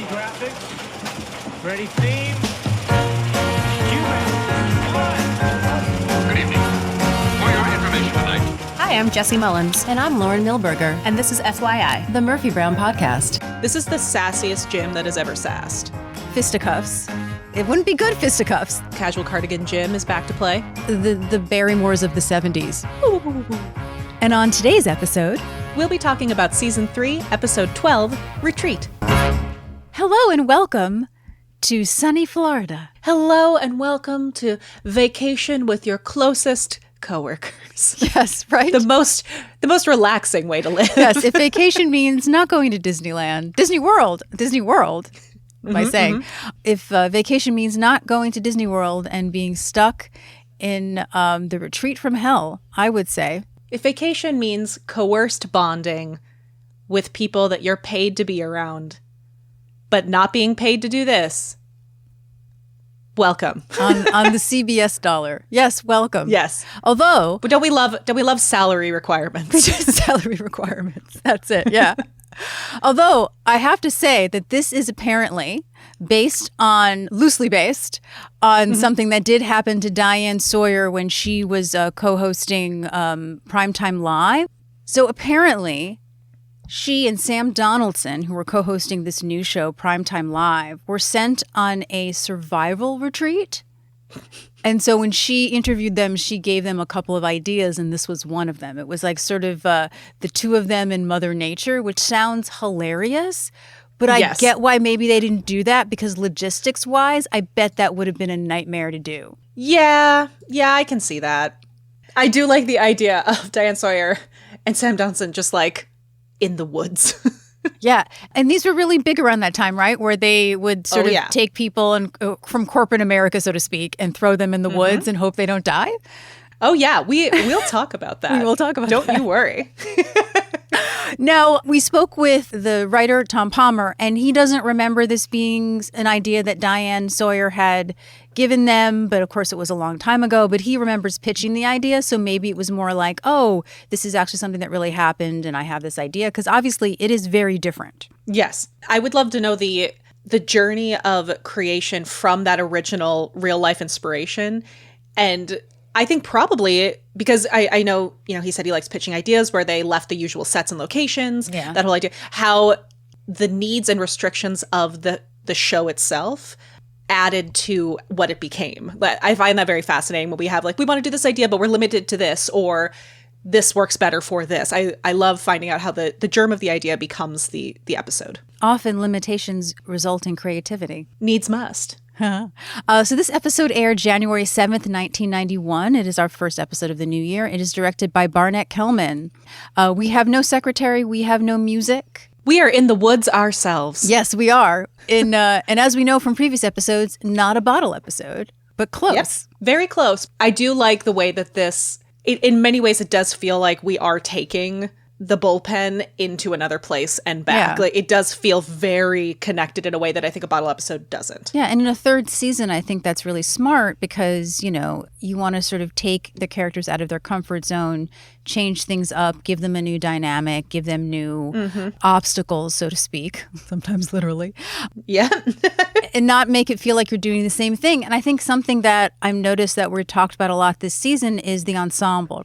graphics. Ready theme. Good evening. For your information tonight. Hi, I'm Jesse Mullins. And I'm Lauren Milberger. And this is FYI, the Murphy Brown Podcast. This is the sassiest Jim that has ever sassed. Fisticuffs. It wouldn't be good fisticuffs. Casual Cardigan Jim is back to play. The Barrymores of the 70s. And on today's episode, we'll be talking about Season 3, Episode 12, Retreat. Hello and welcome to sunny Florida. Hello and welcome to vacation with your closest coworkers. Yes, right? The most relaxing way to live. Yes, if vacation means not going to Disneyland, Disney World, by saying. If vacation means not going to Disney World and being stuck in the retreat from hell, I would say. If vacation means coerced bonding with people that you're paid to be around, but not being paid to do this, welcome. on the CBS dollar. Yes, welcome. Yes. Although, but don't we love salary requirements? Salary requirements. That's it. Yeah. Although I have to say that this is apparently loosely based on something that did happen to Diane Sawyer when she was co-hosting Primetime Live. So apparently she and Sam Donaldson, who were co-hosting this new show, Primetime Live, were sent on a survival retreat. And so when she interviewed them, she gave them a couple of ideas, and this was one of them. It was like sort of the two of them in Mother Nature, which sounds hilarious. But I get why maybe they didn't do that, because logistics-wise, I bet that would have been a nightmare to do. Yeah, I can see that. I do like the idea of Diane Sawyer and Sam Donaldson just like in the woods. Yeah. And these were really big around that time, right? Where they would sort of take people from corporate America, so to speak, and throw them in the woods and hope they don't die. Oh, yeah. We'll talk about that. We will talk about that. Don't you worry. Now, we spoke with the writer, Tom Palmer, and he doesn't remember this being an idea that Diane Sawyer had given them, but of course it was a long time ago, but he remembers pitching the idea, so maybe it was more like, oh, this is actually something that really happened, and I have this idea, because obviously it is very different. Yes. I would love to know the journey of creation from that original real-life inspiration, and I think probably because I know, he said he likes pitching ideas where they left the usual sets and locations, that whole idea, how the needs and restrictions of the show itself added to what it became. I find that very fascinating when we have we want to do this idea, but we're limited to this, or this works better for this. I love finding out how the germ of the idea becomes the episode. Often limitations result in creativity. Needs must. So this episode aired January 7th, 1991. It is our first episode of the new year. It is directed by Barnett Kellman. We have no secretary. We have no music. We are in the woods ourselves. Yes, we are. And as we know from previous episodes, not a bottle episode, but close. Yes, very close. I do like the way that this, in many ways, it does feel like we are taking the bullpen into another place and back. Yeah. It does feel very connected in a way that I think a bottle episode doesn't. Yeah, and in a third season, I think that's really smart because, you want to sort of take the characters out of their comfort zone, change things up, give them a new dynamic, give them new obstacles, so to speak, sometimes literally. Yeah. And not make it feel like you're doing the same thing. And I think something that I've noticed that we're talked about a lot this season is the ensemble.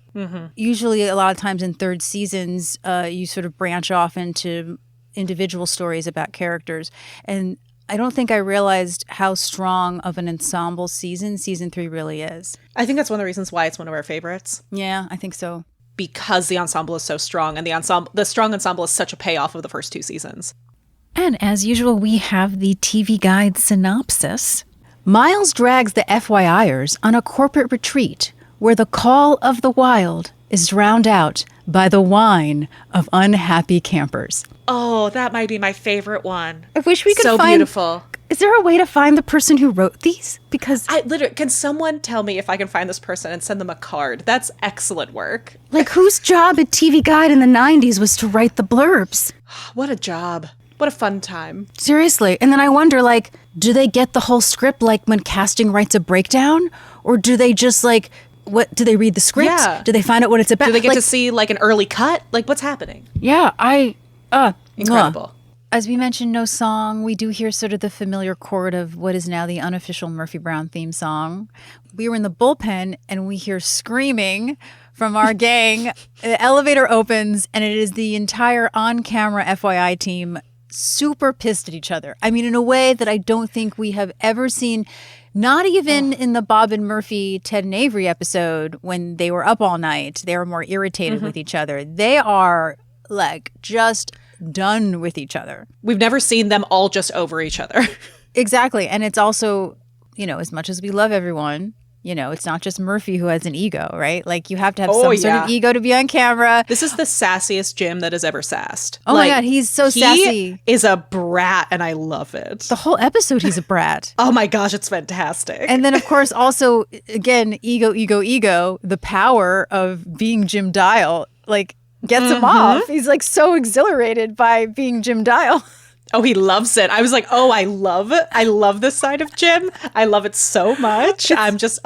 Usually a lot of times in third seasons, you sort of branch off into individual stories about characters. And I don't think I realized how strong of an ensemble season 3 really is. I think that's one of the reasons why it's one of our favorites. Yeah, I think so. Because the ensemble is so strong, and the strong ensemble is such a payoff of the first 2 seasons. And as usual, we have the TV Guide synopsis. Miles drags the FYIers on a corporate retreat where the call of the wild is drowned out by the whine of unhappy campers. Oh, that might be my favorite one. I wish we could find... So beautiful. Is there a way to find the person who wrote these? Because can someone tell me if I can find this person and send them a card? That's excellent work. Whose job at TV Guide in the 90s was to write the blurbs? What a job. What a fun time. Seriously. And then I wonder, do they get the whole script when casting writes a breakdown? Or do they just what do they read the script? Yeah. Do they find out what it's about? Do they get to see an early cut? What's happening? Yeah, Incredible. As we mentioned, no song. We do hear sort of the familiar chord of what is now the unofficial Murphy Brown theme song. We were in the bullpen and we hear screaming from our gang. The elevator opens and it is the entire on-camera FYI team super pissed at each other. I mean, in a way that I don't think we have ever seen, not even in the Bob and Murphy, Ted and Avery episode when they were up all night. They were more irritated with each other. They are like just done with each other. We've never seen them all just over each other. Exactly. And it's also, you know, as much as we love everyone, you know, it's not just Murphy who has an ego, right? Like you have to have some sort of ego to be on camera. This is the sassiest Jim that has ever sassed. Oh my God, he's so sassy. He is a brat and I love it. The whole episode he's a brat. Oh my gosh, it's fantastic. And then of course also, again, ego, the power of being Jim Dial, like gets him off. He's like so exhilarated by being Jim Dial. Oh, he loves it. I was like, oh, I love it. I love this side of Jim. I love it so much. I'm just,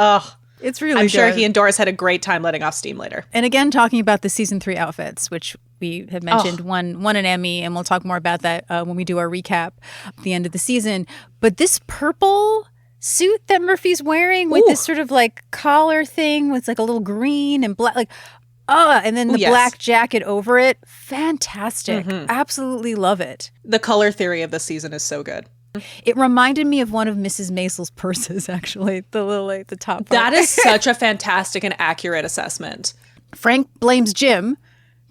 it's really I'm good. sure he and Doris had a great time letting off steam later. And again, talking about the season 3 outfits, which we have mentioned, won an Emmy, and we'll talk more about that when we do our recap at the end of the season. But this purple suit that Murphy's wearing with this sort of like collar thing with like a little green and black, like, and then the black jacket over it. Fantastic. Absolutely love it. The color theory of the season is so good. It reminded me of one of Mrs. Maisel's purses, actually. The little, like, the top part. That is such a fantastic and accurate assessment. Frank blames Jim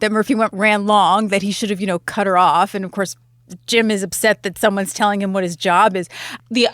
that Murphy ran long, that he should have, you know, cut her off. And of course, Jim is upset that someone's telling him what his job is.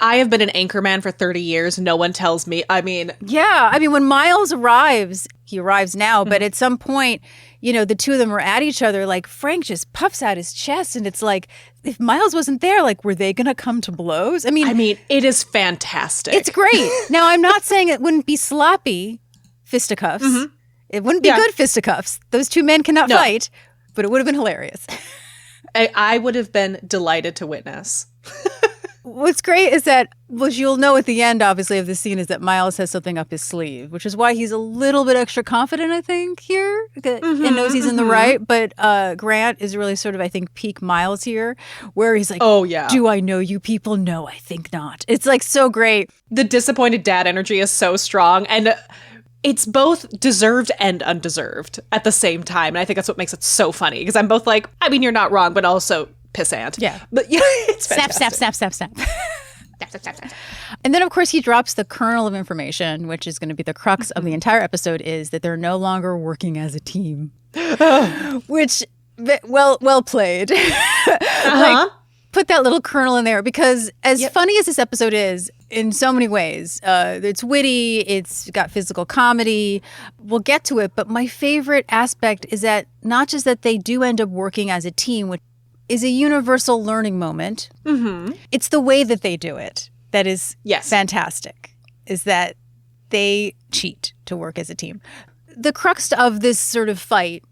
I have been an anchorman for 30 years. No one tells me. I mean. Yeah. I mean, when Miles arrives, he arrives now, but at some point, you know, the two of them are at each other. Like Frank just puffs out his chest. And it's like, if Miles wasn't there, like, were they going to come to blows? I mean, it is fantastic. It's great. Now, I'm not saying it wouldn't be sloppy fisticuffs. It wouldn't be good fisticuffs. Those two men cannot fight, but it would have been hilarious. I would have been delighted to witness. What's great is that, what you'll know at the end, obviously, of the scene is that Miles has something up his sleeve, which is why he's a little bit extra confident, I think, here, and knows he's in the right. But Grant is really sort of, I think, peak Miles here, where he's like, oh, yeah. Do I know you people? No, I think not. It's like so great. The disappointed dad energy is so strong. And it's both deserved and undeserved at the same time. And I think that's what makes it so funny. Because I'm both like, I mean, you're not wrong, but also pissant. Yeah. But yeah, it's fantastic. Snap. And then, of course, he drops the kernel of information, which is going to be the crux of the entire episode, is that they're no longer working as a team. Which, well played. Like, put that little kernel in there, because as funny as this episode is, in so many ways, it's witty, it's got physical comedy. We'll get to it, but my favorite aspect is that not just that they do end up working as a team, which is a universal learning moment. It's the way that they do it that is fantastic, is that they cheat to work as a team. The crux of this sort of fight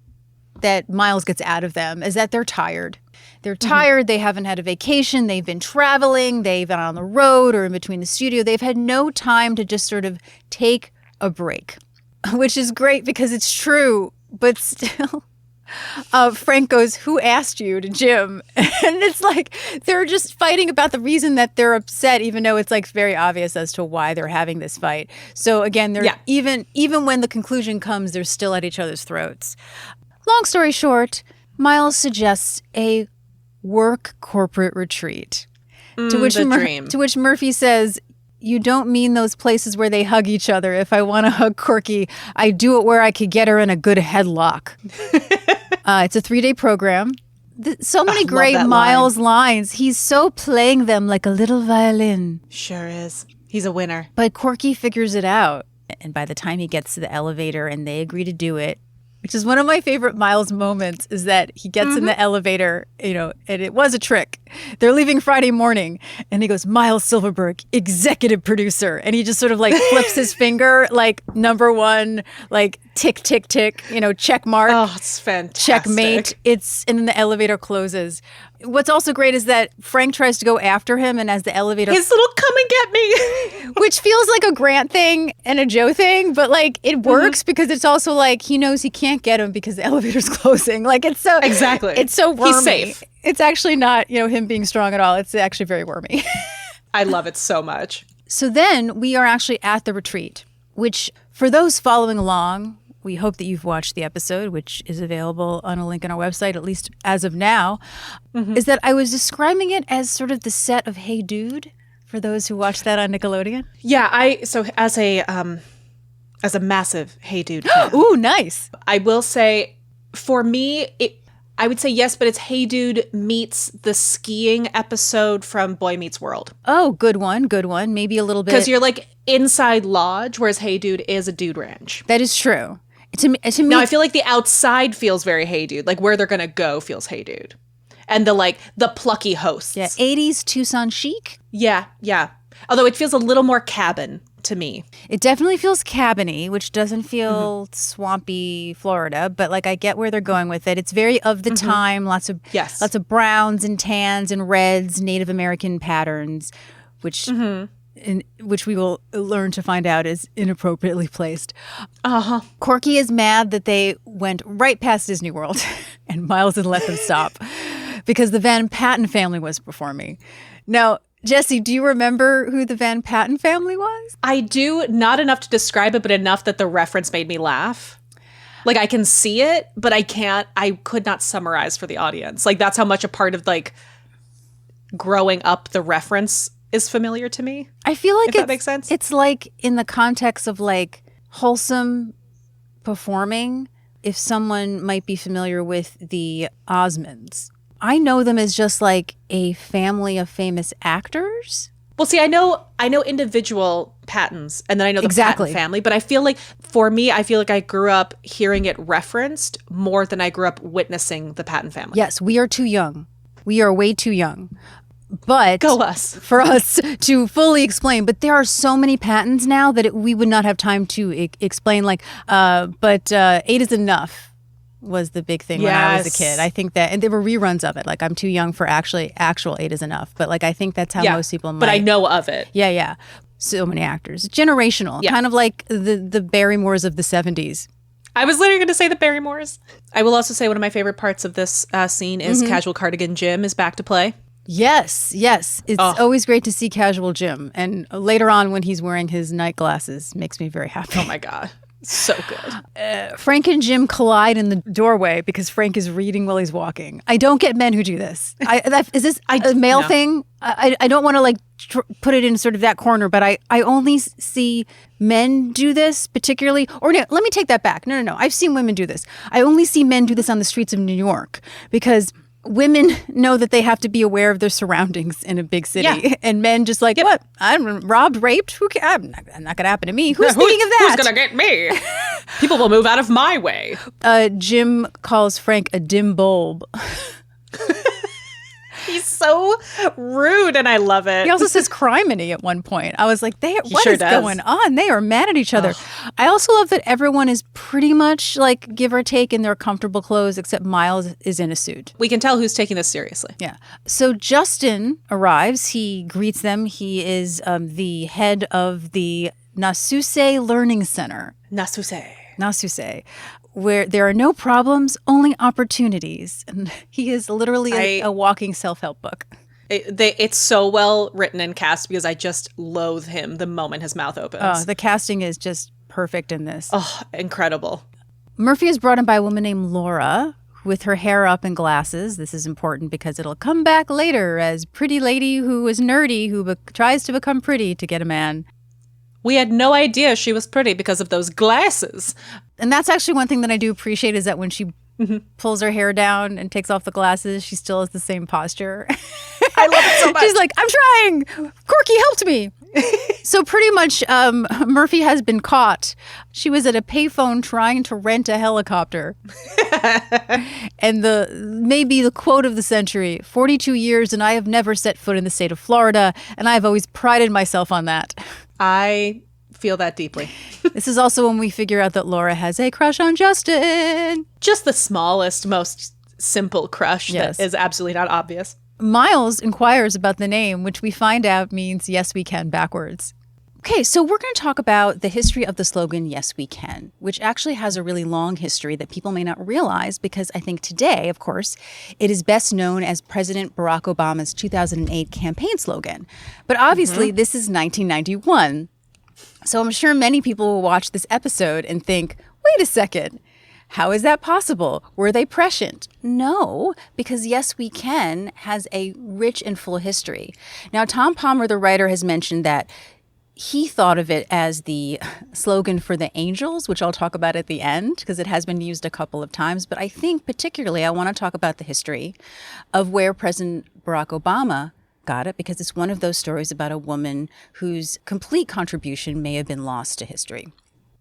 that Miles gets out of them is that they're tired. They're tired. They haven't had a vacation. They've been traveling. They've been on the road or in between the studio. They've had no time to just sort of take a break, which is great because it's true, but still. Frank goes, "Who asked you?" to Jim. And it's like they're just fighting about the reason that they're upset, even though it's like very obvious as to why they're having this fight. So again, they're even when the conclusion comes, they're still at each other's throats. Long story short, Miles suggests a work corporate retreat. To which Murphy says, "You don't mean those places where they hug each other. If I want to hug Corky, I do it where I could get her in a good headlock." It's a 3-day program. So many great Miles lines. He's so playing them like a little violin. Sure is. He's a winner. But Corky figures it out. And by the time he gets to the elevator and they agree to do it, which is one of my favorite Miles moments, is that he gets in the elevator, you know, and it was a trick. They're leaving Friday morning, and he goes, "Miles Silverberg, executive producer." And he just sort of like flips his finger, like number one, like tick, tick, tick, check mark. Oh, it's fantastic. Checkmate. And then the elevator closes. What's also great is that Frank tries to go after him, and as the elevator, his little "come and get me," which feels like a Grant thing and a Joe thing, but like it works because it's also like he knows he can't get him because the elevator's closing. Like it's so exactly. It's so wormy. He's safe. It's actually not him being strong at all. It's actually very wormy. I love it so much. So then we are actually at the retreat, which for those following along, we hope that you've watched the episode, which is available on a link on our website, at least as of now, is that I was describing it as sort of the set of Hey Dude, for those who watched that on Nickelodeon. Yeah, so as a massive Hey Dude fan, Ooh, nice. I will say, for me, I would say yes, but it's Hey Dude meets the skiing episode from Boy Meets World. Oh, good one. Maybe a little bit. Because you're like inside lodge, whereas Hey Dude is a dude ranch. That is true. To me, now I feel like the outside feels very Hey Dude. Like where they're going to go feels Hey Dude. And the plucky hosts. Yeah, 80s Tucson chic. Yeah. Although it feels a little more cabin to me. It definitely feels cabiny, which doesn't feel swampy Florida, but like I get where they're going with it. It's very of the time, lots of browns and tans and reds, Native American patterns, which we will learn to find out is inappropriately placed. Corky is mad that they went right past Disney World and Miles didn't let them stop because the Van Patten family was performing. Now, Jesse, do you remember who the Van Patten family was? I do, not enough to describe it, but enough that the reference made me laugh. Like I can see it, but I could not summarize for the audience. Like that's how much a part of like growing up the reference is familiar to me. I feel like that makes sense. It's like in the context of like wholesome performing, if someone might be familiar with the Osmonds. I know them as just like a family of famous actors. Well, see, I know individual Pattons, and then I know the Patton family, but I feel like I grew up hearing it referenced more than I grew up witnessing the Patten family. Yes, we are too young. We are way too young. But go us. For us to fully explain. But there are so many Pattons now that we would not have time to explain. Like, but 8 is enough was the big thing when I was a kid. I think that, and there were reruns of it. Like, I'm too young for actual 8 is enough. But like, I think that's how most people might. But I know of it. Yeah. So many actors. It's generational. Kind of like the Barrymores of the 70s. I was literally going to say the Barrymores. I will also say one of my favorite parts of this scene is Casual Cardigan Jim is back to play. Yes. It's always great to see Casual Jim. And later on when he's wearing his night glasses makes me very happy. Oh my God. So good. Frank and Jim collide in the doorway because Frank is reading while he's walking. I don't get men who do this. Is this a male thing? I don't want to like put it in sort of that corner, but I only see men do this particularly. Or no, let me take that back. No. I've seen women do this. I only see men do this on the streets of New York because women know that they have to be aware of their surroundings in a big city, and men just like, what? I'm robbed, raped. Who cares? I'm not going to happen to me. Who's thinking of that? Who's going to get me? People will move out of my way. Jim calls Frank a dim bulb. He's so rude, and I love it. He also says criminy at one point. I was like, what is going on? They are mad at each other. Ugh. I also love that everyone is pretty much like give or take in their comfortable clothes, except Miles is in a suit. We can tell who's taking this seriously. Yeah. So Justin arrives. He greets them. He is the head of the Nasuse Learning Center. Nasuse. Where there are no problems, only opportunities. And he is literally a walking self-help book. It's so well written and cast because I just loathe him the moment his mouth opens. Oh, the casting is just perfect in this. Oh, incredible. Murphy is brought in by a woman named Laura with her hair up and glasses. This is important because it'll come back later as pretty lady who is nerdy who tries to become pretty to get a man. We had no idea she was pretty because of those glasses. And that's actually one thing that I do appreciate is that when she pulls her hair down and takes off the glasses, she still has the same posture. I love it so much. She's like, I'm trying. Corky helped me. So pretty much Murphy has been caught. She was at a payphone trying to rent a helicopter. And maybe the quote of the century, 42 years and I have never set foot in the state of Florida. And I've always prided myself on that. I feel that deeply. This is also when we figure out that Laura has a crush on Justin. Just the smallest, most simple crush Yes. that is absolutely not obvious. Miles inquires about the name, which we find out means yes, we can backwards. Okay, so we're going to talk about the history of the slogan, Yes, We Can, which actually has a really long history that people may not realize because I think today, of course, it is best known as President Barack Obama's 2008 campaign slogan. But obviously, this is 1991. So I'm sure many people will watch this episode and think, wait a second, how is that possible? Were they prescient? No, because Yes, We Can has a rich and full history. Now, Tom Palmer, the writer, has mentioned that he thought of it as the slogan for the Angels, which I'll talk about at the end because it has been used a couple of times. But I think particularly I want to talk about the history of where President Barack Obama got it, because it's one of those stories about a woman whose complete contribution may have been lost to history.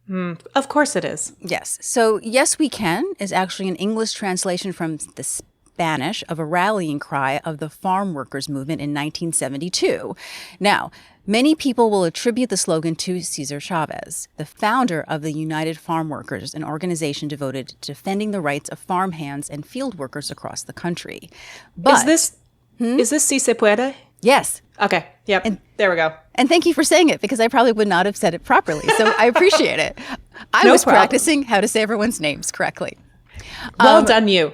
Of course it is. Yes. So Yes, We Can is actually an English translation from the Spanish of a rallying cry of the farm workers movement in 1972. Now, many people will attribute the slogan to Cesar Chavez, the founder of the United Farm Workers, an organization devoted to defending the rights of farmhands and field workers across the country. But Is this Si Se Puede? yes. Okay. Yep. There we go. And thank you for saying it because I probably would not have said it properly. So I appreciate it. I No was problem. practicing how to say everyone's names correctly. Well done, you.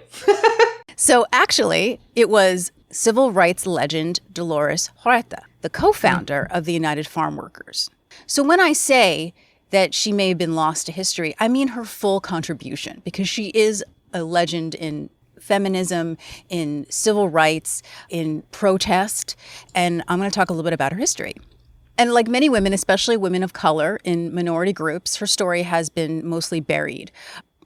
So actually, it was civil rights legend Dolores Huerta, the co-founder of the United Farm Workers. So when I say that she may have been lost to history, I mean her full contribution because she is a legend in feminism, in civil rights, in protest, and I'm going to talk a little bit about her history. And like many women, especially women of color in minority groups, her story has been mostly buried.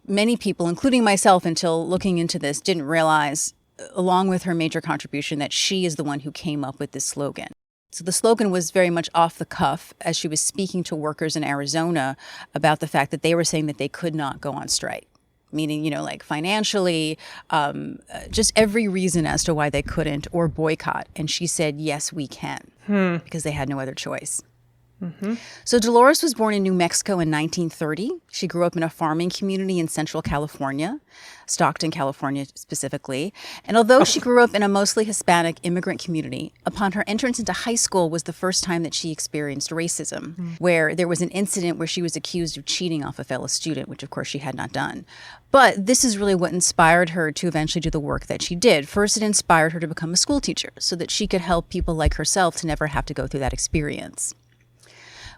Many people, including myself, until looking into this, didn't realize, along with her major contribution, that she is the one who came up with this slogan. So the slogan was very much off the cuff as she was speaking to workers in Arizona about the fact that they were saying that they could not go on strike. Meaning, like financially, just every reason as to why they couldn't, or boycott. And she said, yes, we can, because they had no other choice. So Dolores was born in New Mexico in 1930. She grew up in a farming community in Central California, Stockton, California specifically. And although she grew up in a mostly Hispanic immigrant community, upon her entrance into high school was the first time that she experienced racism, where there was an incident where she was accused of cheating off a fellow student, which of course she had not done. But this is really what inspired her to eventually do the work that she did. First, it inspired her to become a school teacher so that she could help people like herself to never have to go through that experience.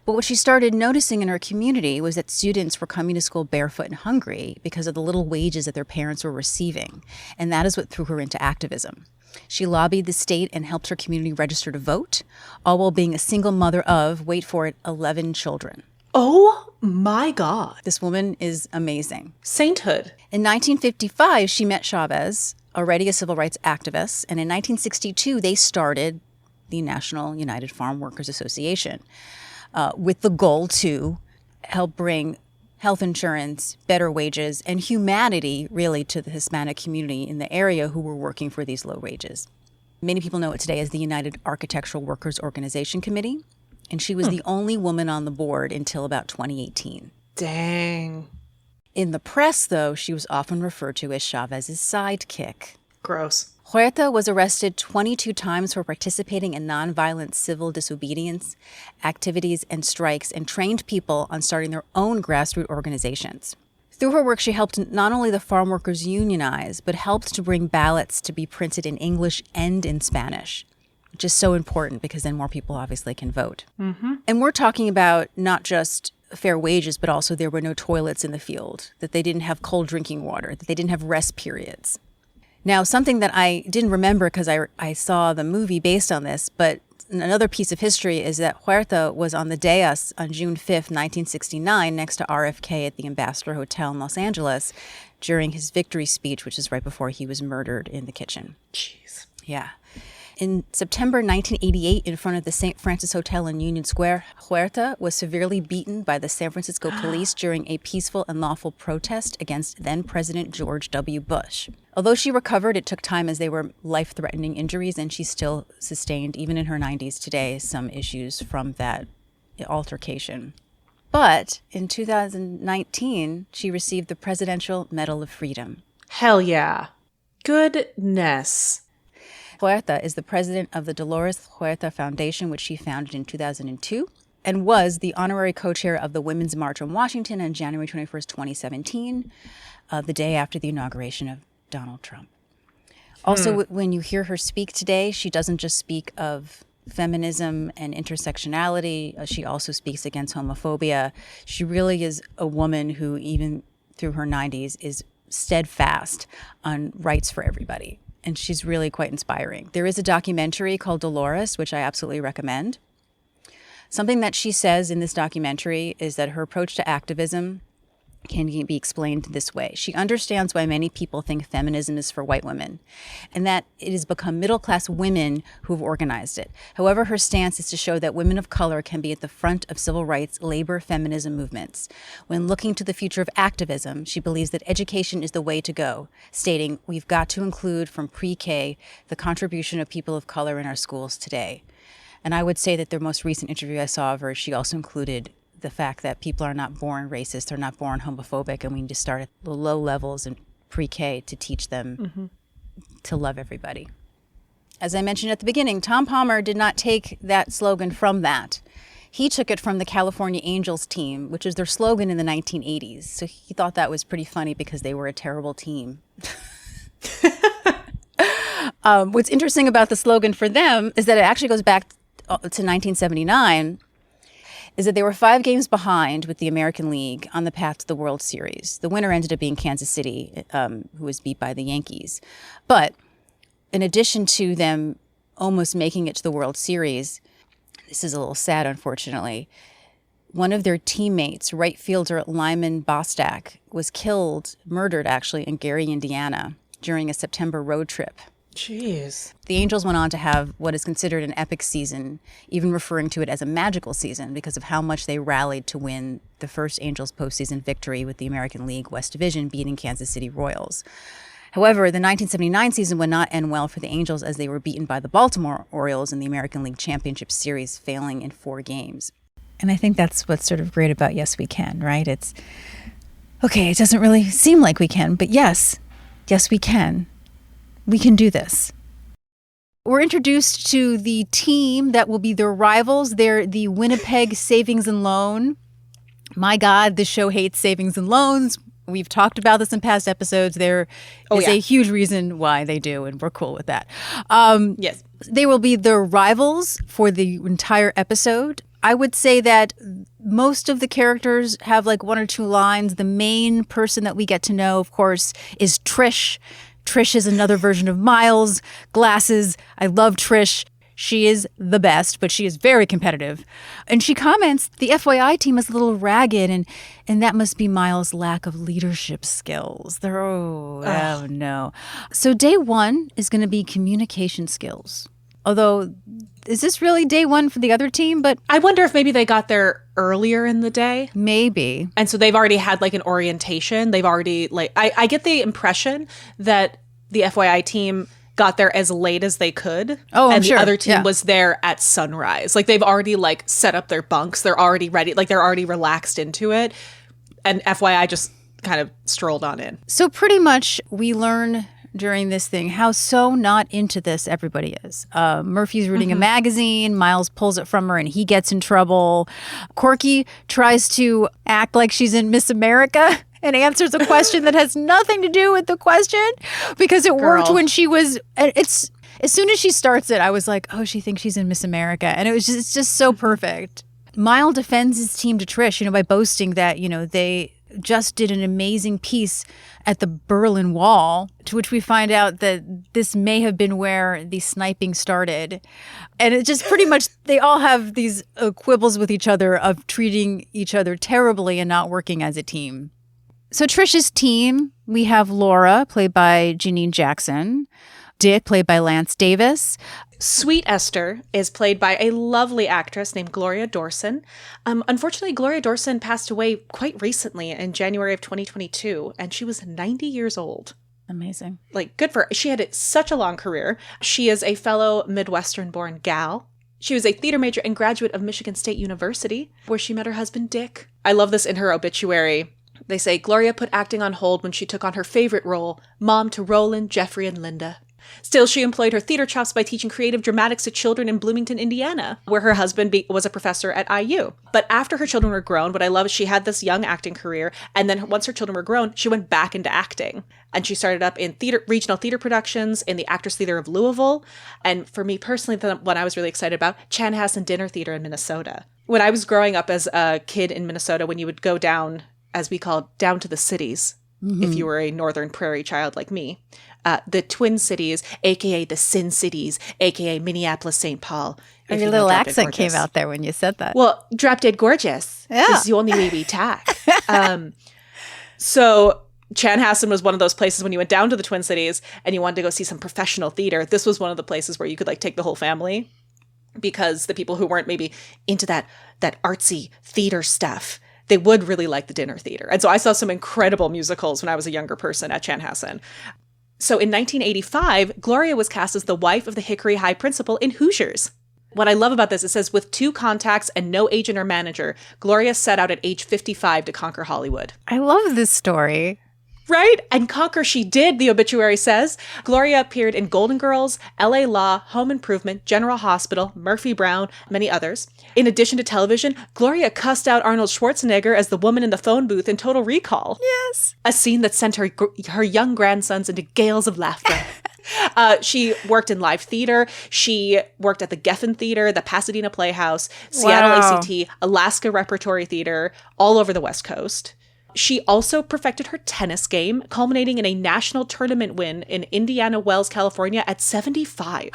But what she started noticing in her community was that students were coming to school barefoot and hungry because of the little wages that their parents were receiving. And that is what threw her into activism. She lobbied the state and helped her community register to vote, all while being a single mother of, wait for it, 11 children. Oh my God. This woman is amazing. Sainthood. In 1955, she met Chavez, already a civil rights activist, and in 1962, they started the National United Farm Workers Association. With the goal to help bring health insurance, better wages, and humanity, really, to the Hispanic community in the area who were working for these low wages. Many people know it today as the United Architectural Workers Organization Committee, and she was the only woman on the board until about 2018. Dang. In the press, though, she was often referred to as Chavez's sidekick. Gross. Huerta was arrested 22 times for participating in nonviolent civil disobedience activities and strikes, and trained people on starting their own grassroots organizations. Through her work, she helped not only the farm workers unionize, but helped to bring ballots to be printed in English and in Spanish, which is so important because then more people obviously can vote. And we're talking about not just fair wages, but also there were no toilets in the field, that they didn't have cold drinking water, that they didn't have rest periods. Now, something that I didn't remember because I saw the movie based on this, but another piece of history is that Huerta was on the dais on June 5th, 1969, next to RFK at the Ambassador Hotel in Los Angeles during his victory speech, which is right before he was murdered in the kitchen. Jeez. Yeah. In September 1988, in front of the St. Francis Hotel in Union Square, Huerta was severely beaten by the San Francisco police during a peaceful and lawful protest against then-President George W. Bush. Although she recovered, it took time as they were life-threatening injuries, and she still sustained, even in her 90s today, some issues from that altercation. But in 2019, she received the Presidential Medal of Freedom. Hell yeah. Goodness. Huerta is the president of the Dolores Huerta Foundation, which she founded in 2002, and was the honorary co-chair of the Women's March on Washington on January 21st, 2017, the day after the inauguration of Donald Trump. Also, when you hear her speak today, she doesn't just speak of feminism and intersectionality. She also speaks against homophobia. She really is a woman who, even through her 90s, is steadfast on rights for everybody. And she's really quite inspiring. There is a documentary called Dolores, which I absolutely recommend. Something that she says in this documentary is that her approach to activism can be explained this way. She understands why many people think feminism is for white women, and that it has become middle-class women who have organized it. However, her stance is to show that women of color can be at the front of civil rights, labor, feminism movements. When looking to the future of activism, she believes that education is the way to go, stating, "We've got to include from pre-K the contribution of people of color in our schools today." And I would say that the most recent interview I saw of her, she also included the fact that people are not born racist, they're not born homophobic, and we need to start at the low levels in pre-K to teach them to love everybody. As I mentioned at the beginning, Tom Palmer did not take that slogan from that. He took it from the California Angels team, which is their slogan in the 1980s. So he thought that was pretty funny because they were a terrible team. What's interesting about the slogan for them is that it actually goes back to 1979, is that they were 5 games behind with the American League on the path to the World Series. The winner ended up being Kansas City, who was beat by the Yankees. But in addition to them almost making it to the World Series, this is a little sad, unfortunately, one of their teammates, right fielder Lyman Bostock, was murdered actually, in Gary, Indiana during a September road trip. Jeez. The Angels went on to have what is considered an epic season, even referring to it as a magical season because of how much they rallied to win the first Angels postseason victory with the American League West Division, beating Kansas City Royals. However, the 1979 season would not end well for the Angels as they were beaten by the Baltimore Orioles in the American League Championship Series, failing in 4 games. And I think that's what's sort of great about Yes We Can, right? It's, okay, it doesn't really seem like we can, but yes we can. We can do this. We're introduced to the team that will be their rivals. They're the Winnipeg Savings and Loan. My God, this show hates savings and loans. We've talked about this in past episodes. There is a huge reason why they do, and we're cool with that. Yes. They will be the rivals for the entire episode. I would say that most of the characters have like 1 or 2 lines. The main person that we get to know, of course, is Trish. Trish is another version of Miles. Glasses. I love Trish. She is the best, but she is very competitive. And she comments, the FYI team is a little ragged, and that must be Miles' lack of leadership skills. Oh no. So day 1 is going to be communication skills. Although, is this really day 1 for the other team? But I wonder if maybe they got there earlier in the day. Maybe. And so they've already had like an orientation. They've already I get the impression that the FYI team got there as late as they could. Oh, I'm and sure. The other team was there at sunrise. Like they've already like set up their bunks. They're already ready. Like they're already relaxed into it. And FYI just kind of strolled on in. So pretty much we learn during this thing how so not into this everybody is. Murphy's reading a magazine. Miles pulls it from her and he gets in trouble. Corky tries to act like she's in Miss America and answers a question that has nothing to do with the question because it worked when she was... It's as soon as she starts it, I was like, oh, she thinks she's in Miss America. And it's just so perfect. Miles defends his team to Trish, by boasting that, they just did an amazing piece at the Berlin Wall, to which we find out that this may have been where the sniping started. And it just pretty much, they all have these quibbles with each other of treating each other terribly and not working as a team. So Trish's team, we have Laura, played by Janine Jackson, Dick, played by Lance Davis. Sweet Esther is played by a lovely actress named Gloria Dorson. Unfortunately, Gloria Dorson passed away quite recently in January of 2022, and she was 90 years old. Amazing. Like, good for her. She had such a long career. She is a fellow Midwestern-born gal. She was a theater major and graduate of Michigan State University, where she met her husband, Dick. I love this in her obituary. They say, Gloria put acting on hold when she took on her favorite role, mom to Roland, Jeffrey, and Linda. Still, she employed her theater chops by teaching creative dramatics to children in Bloomington, Indiana, where her husband was a professor at IU. But after her children were grown, what I love is she had this young acting career, and then once her children were grown, she went back into acting. And she started up in regional theater productions in the Actors Theater of Louisville. And for me personally, the one I was really excited about, Chanhassen Dinner Theater in Minnesota. When I was growing up as a kid in Minnesota, when you would go down, as we call it, down to the cities, if you were a Northern Prairie child like me, the Twin Cities, aka the Sin Cities, aka Minneapolis, St. Paul. And your little accent came out there when you said that. Well, Drop Dead Gorgeous is the only way we tack. So Chanhassen was one of those places when you went down to the Twin Cities and you wanted to go see some professional theater. This was one of the places where you could like take the whole family, because the people who weren't maybe into that artsy theater stuff, they would really like the dinner theater. And so I saw some incredible musicals when I was a younger person at Chanhassen. So in 1985, Gloria was cast as the wife of the Hickory High principal in Hoosiers. What I love about this, it says, with 2 contacts and no agent or manager, Gloria set out at age 55 to conquer Hollywood. I love this story. Right? And conquer she did, the obituary says. Gloria appeared in Golden Girls, LA Law, Home Improvement, General Hospital, Murphy Brown, many others. In addition to television, Gloria cussed out Arnold Schwarzenegger as the woman in the phone booth in Total Recall. Yes. A scene that sent her young grandsons into gales of laughter. She worked in live theater. She worked at the Geffen Theater, the Pasadena Playhouse, Seattle ACT, Alaska Repertory Theater, all over the West Coast. She also perfected her tennis game, culminating in a national tournament win in Indiana Wells, California at 75.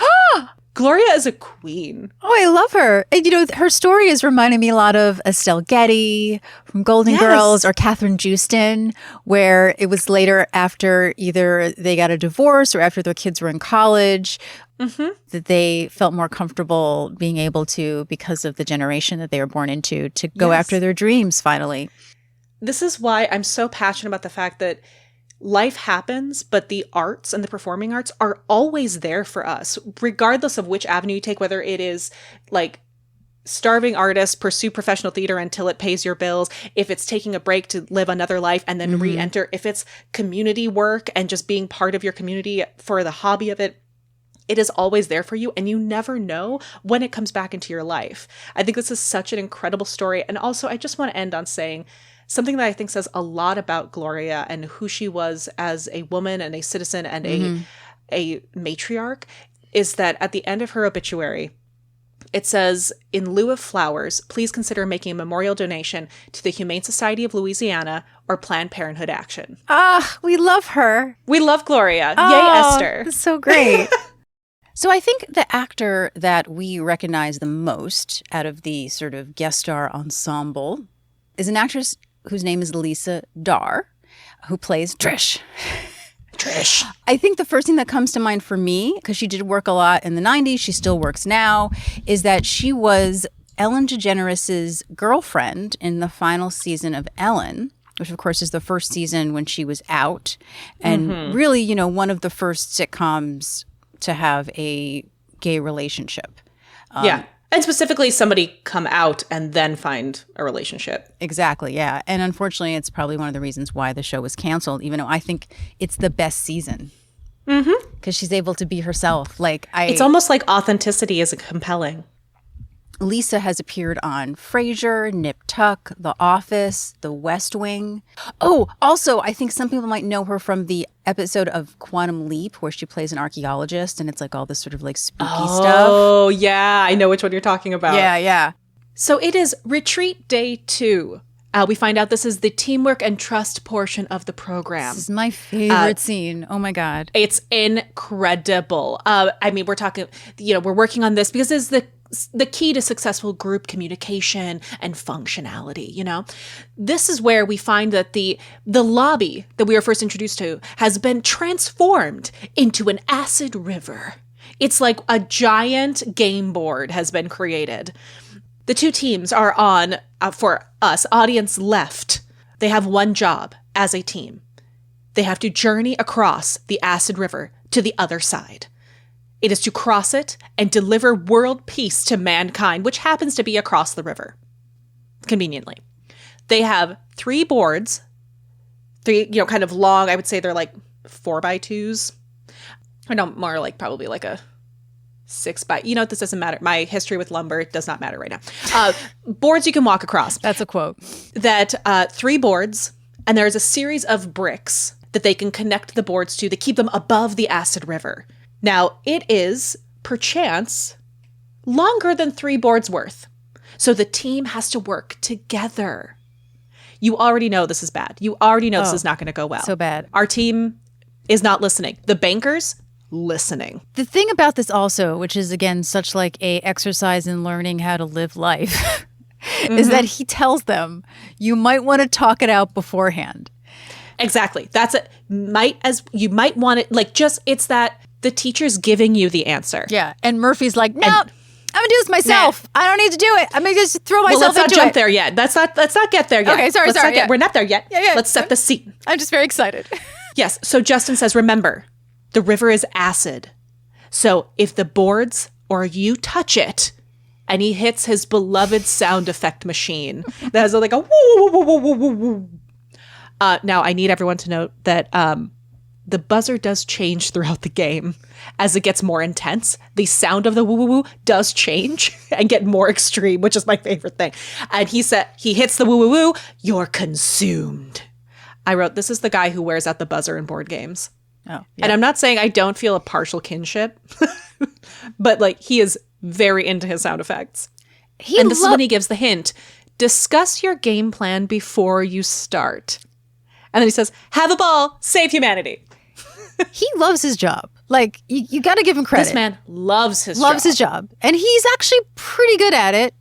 Gloria is a queen. Oh, I love her. And, you know, her story is reminding me a lot of Estelle Getty from Golden Girls or Catherine Houston, where it was later after either they got a divorce or after their kids were in college that they felt more comfortable being able to, because of the generation that they were born into, to go after their dreams finally. This is why I'm so passionate about the fact that life happens, but the arts and the performing arts are always there for us, regardless of which avenue you take, whether it is like starving artists pursue professional theater until it pays your bills, if it's taking a break to live another life and then re-enter, if it's community work and just being part of your community for the hobby of it. It is always there for you, and you never know when it comes back into your life. I think this is such an incredible story. And also, I just want to end on saying something that I think says a lot about Gloria and who she was as a woman and a citizen and a matriarch is that at the end of her obituary, it says, in lieu of flowers, please consider making a memorial donation to the Humane Society of Louisiana or Planned Parenthood Action. We love her. We love Gloria. Yay, Esther. That's so great. So I think the actor that we recognize the most out of the sort of guest star ensemble is an actress whose name is Lisa Dar, who plays Trish. I think the first thing that comes to mind for me, because she did work a lot in the 90s, she still works now, is that she was Ellen DeGeneres' girlfriend in the final season of Ellen, which of course is the first season when she was out. And really, you know, one of the first sitcoms to have a gay relationship. And specifically somebody come out and then find a relationship. Exactly, yeah. And unfortunately, it's probably one of the reasons why the show was canceled, even though I think it's the best season. Because she's able to be herself. It's almost like authenticity is compelling. Lisa has appeared on Frasier, Nip Tuck, The Office, The West Wing. Oh, also, I think some people might know her from the episode of Quantum Leap where she plays an archaeologist and it's like all this sort of like spooky stuff. Oh, yeah. I know which one you're talking about. Yeah. So it is retreat day 2. We find out this is the teamwork and trust portion of the program. This is my favorite scene. Oh, my God. It's incredible. I mean, we're talking, we're working on this because it's the key to successful group communication and functionality, This is where we find that the lobby that we were first introduced to has been transformed into an acid river. It's like a giant game board has been created. The 2 teams are on, for us, audience left. They have one job as a team. They have to journey across the acid river to the other side. It is to cross it and deliver world peace to mankind, which happens to be across the river, conveniently. They have 3 boards, 3, kind of long. I would say they're like 4x2s. Or no, more like probably like a 6x. This doesn't matter. My history with lumber does not matter right now. Boards you can walk across. That's a quote. That 3 boards, and there's a series of bricks that they can connect the boards to keep them above the acid river. Now, it is, perchance, longer than 3 boards worth. So the team has to work together. You already know this is bad. You already know this is not going to go well. So bad. Our team is not listening. The bankers, listening. The thing about this also, which is again such like a exercise in learning how to live life, is that he tells them you might want to talk it out beforehand. Exactly. That's it. You might want it, it's that the teacher's giving you the answer. Yeah. And Murphy's like, no, I'm going to do this myself. I don't need to do it. I'm going to just throw myself let's not into jump it. there yet. Let's not get there yet. Okay, sorry. We're not there yet. Yeah. Let's set the scene. I'm just very excited. Yes. So Justin says, remember, the river is acid. So if the boards or you touch it, and he hits his beloved sound effect machine that has like a woo, woo, woo, woo, woo, woo, woo. Now, I need everyone to note that the buzzer does change throughout the game as it gets more intense. The sound of the woo, woo, woo does change and get more extreme, which is my favorite thing. And he said, he hits the woo, woo, woo, you're consumed. I wrote, this is the guy who wears out the buzzer in board games. Oh, yeah. And I'm not saying I don't feel a partial kinship, but he is very into his sound effects. And this is when he gives the hint. Discuss your game plan before you start. And then he says, have a ball, save humanity. He loves his job. Like, you got to give him credit. This man loves his job. And he's actually pretty good at it.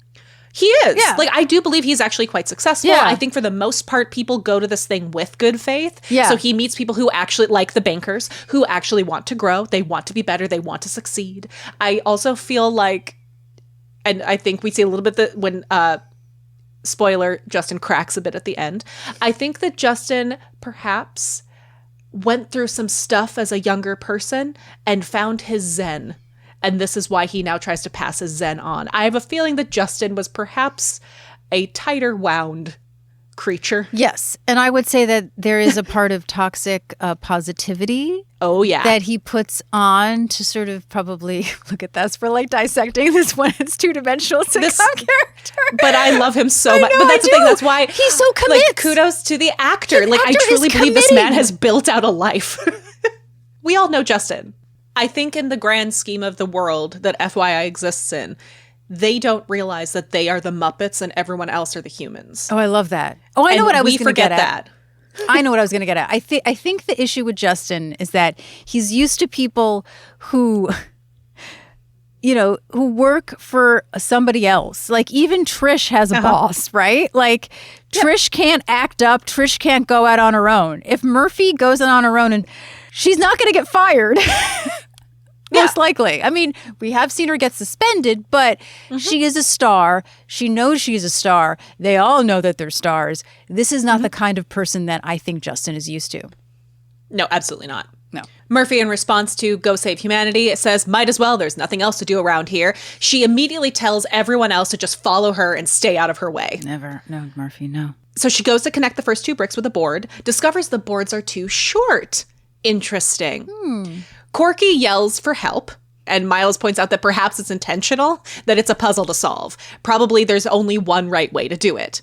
He is. Yeah. I do believe he's actually quite successful. Yeah. I think for the most part, people go to this thing with good faith. Yeah. So he meets people who actually, like the bankers, who actually want to grow. They want to be better. They want to succeed. I also feel like, and I think we see a little bit that when, spoiler, Justin cracks a bit at the end. I think that Justin perhaps went through some stuff as a younger person and found his zen. And this is why he now tries to pass his zen on. I have a feeling that Justin was perhaps a tighter wound creature. Yes. And I would say that there is a part of toxic positivity. Oh, yeah. That he puts on to sort of probably, look at this, we're dissecting this when it's 2-dimensional sitcom character. But I love him so much. Know, But that's the thing. That's why he's so committed. Kudos to the actor. The actor I truly is believe this man committing. has built out a life. We all know Justin. I think in the grand scheme of the world that FYI exists in, they don't realize that they are the Muppets and everyone else are the humans. Oh, I love that. Oh, I know And what I was we going to get forget at. that. I know what I was going to get at. I think the issue with Justin is that he's used to people who work for somebody else. Like even Trish has a boss, right? Trish can't act up. Trish can't go out on her own. If Murphy goes out on her own, and she's not going to get fired. Most likely. I mean, we have seen her get suspended, but she is a star. She knows she's a star. They all know that they're stars. This is not the kind of person that I think Justin is used to. No, absolutely not. No. Murphy, in response to Go Save Humanity, it says, might as well. There's nothing else to do around here. She immediately tells everyone else to just follow her and stay out of her way. Never. No, Murphy, no. So she goes to connect the first 2 bricks with a board, discovers the boards are too short. Interesting. Corky yells for help, and Miles points out that perhaps it's intentional, that it's a puzzle to solve. Probably there's only one right way to do it.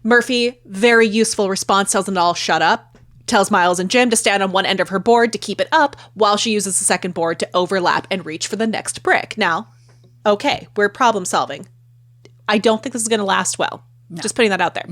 Murphy, very useful response, tells them to all shut up, tells Miles and Jim to stand on one end of her board to keep it up while she uses the second board to overlap and reach for the next brick. Now, okay, we're problem solving. I don't think this is going to last well. No. Just putting that out there.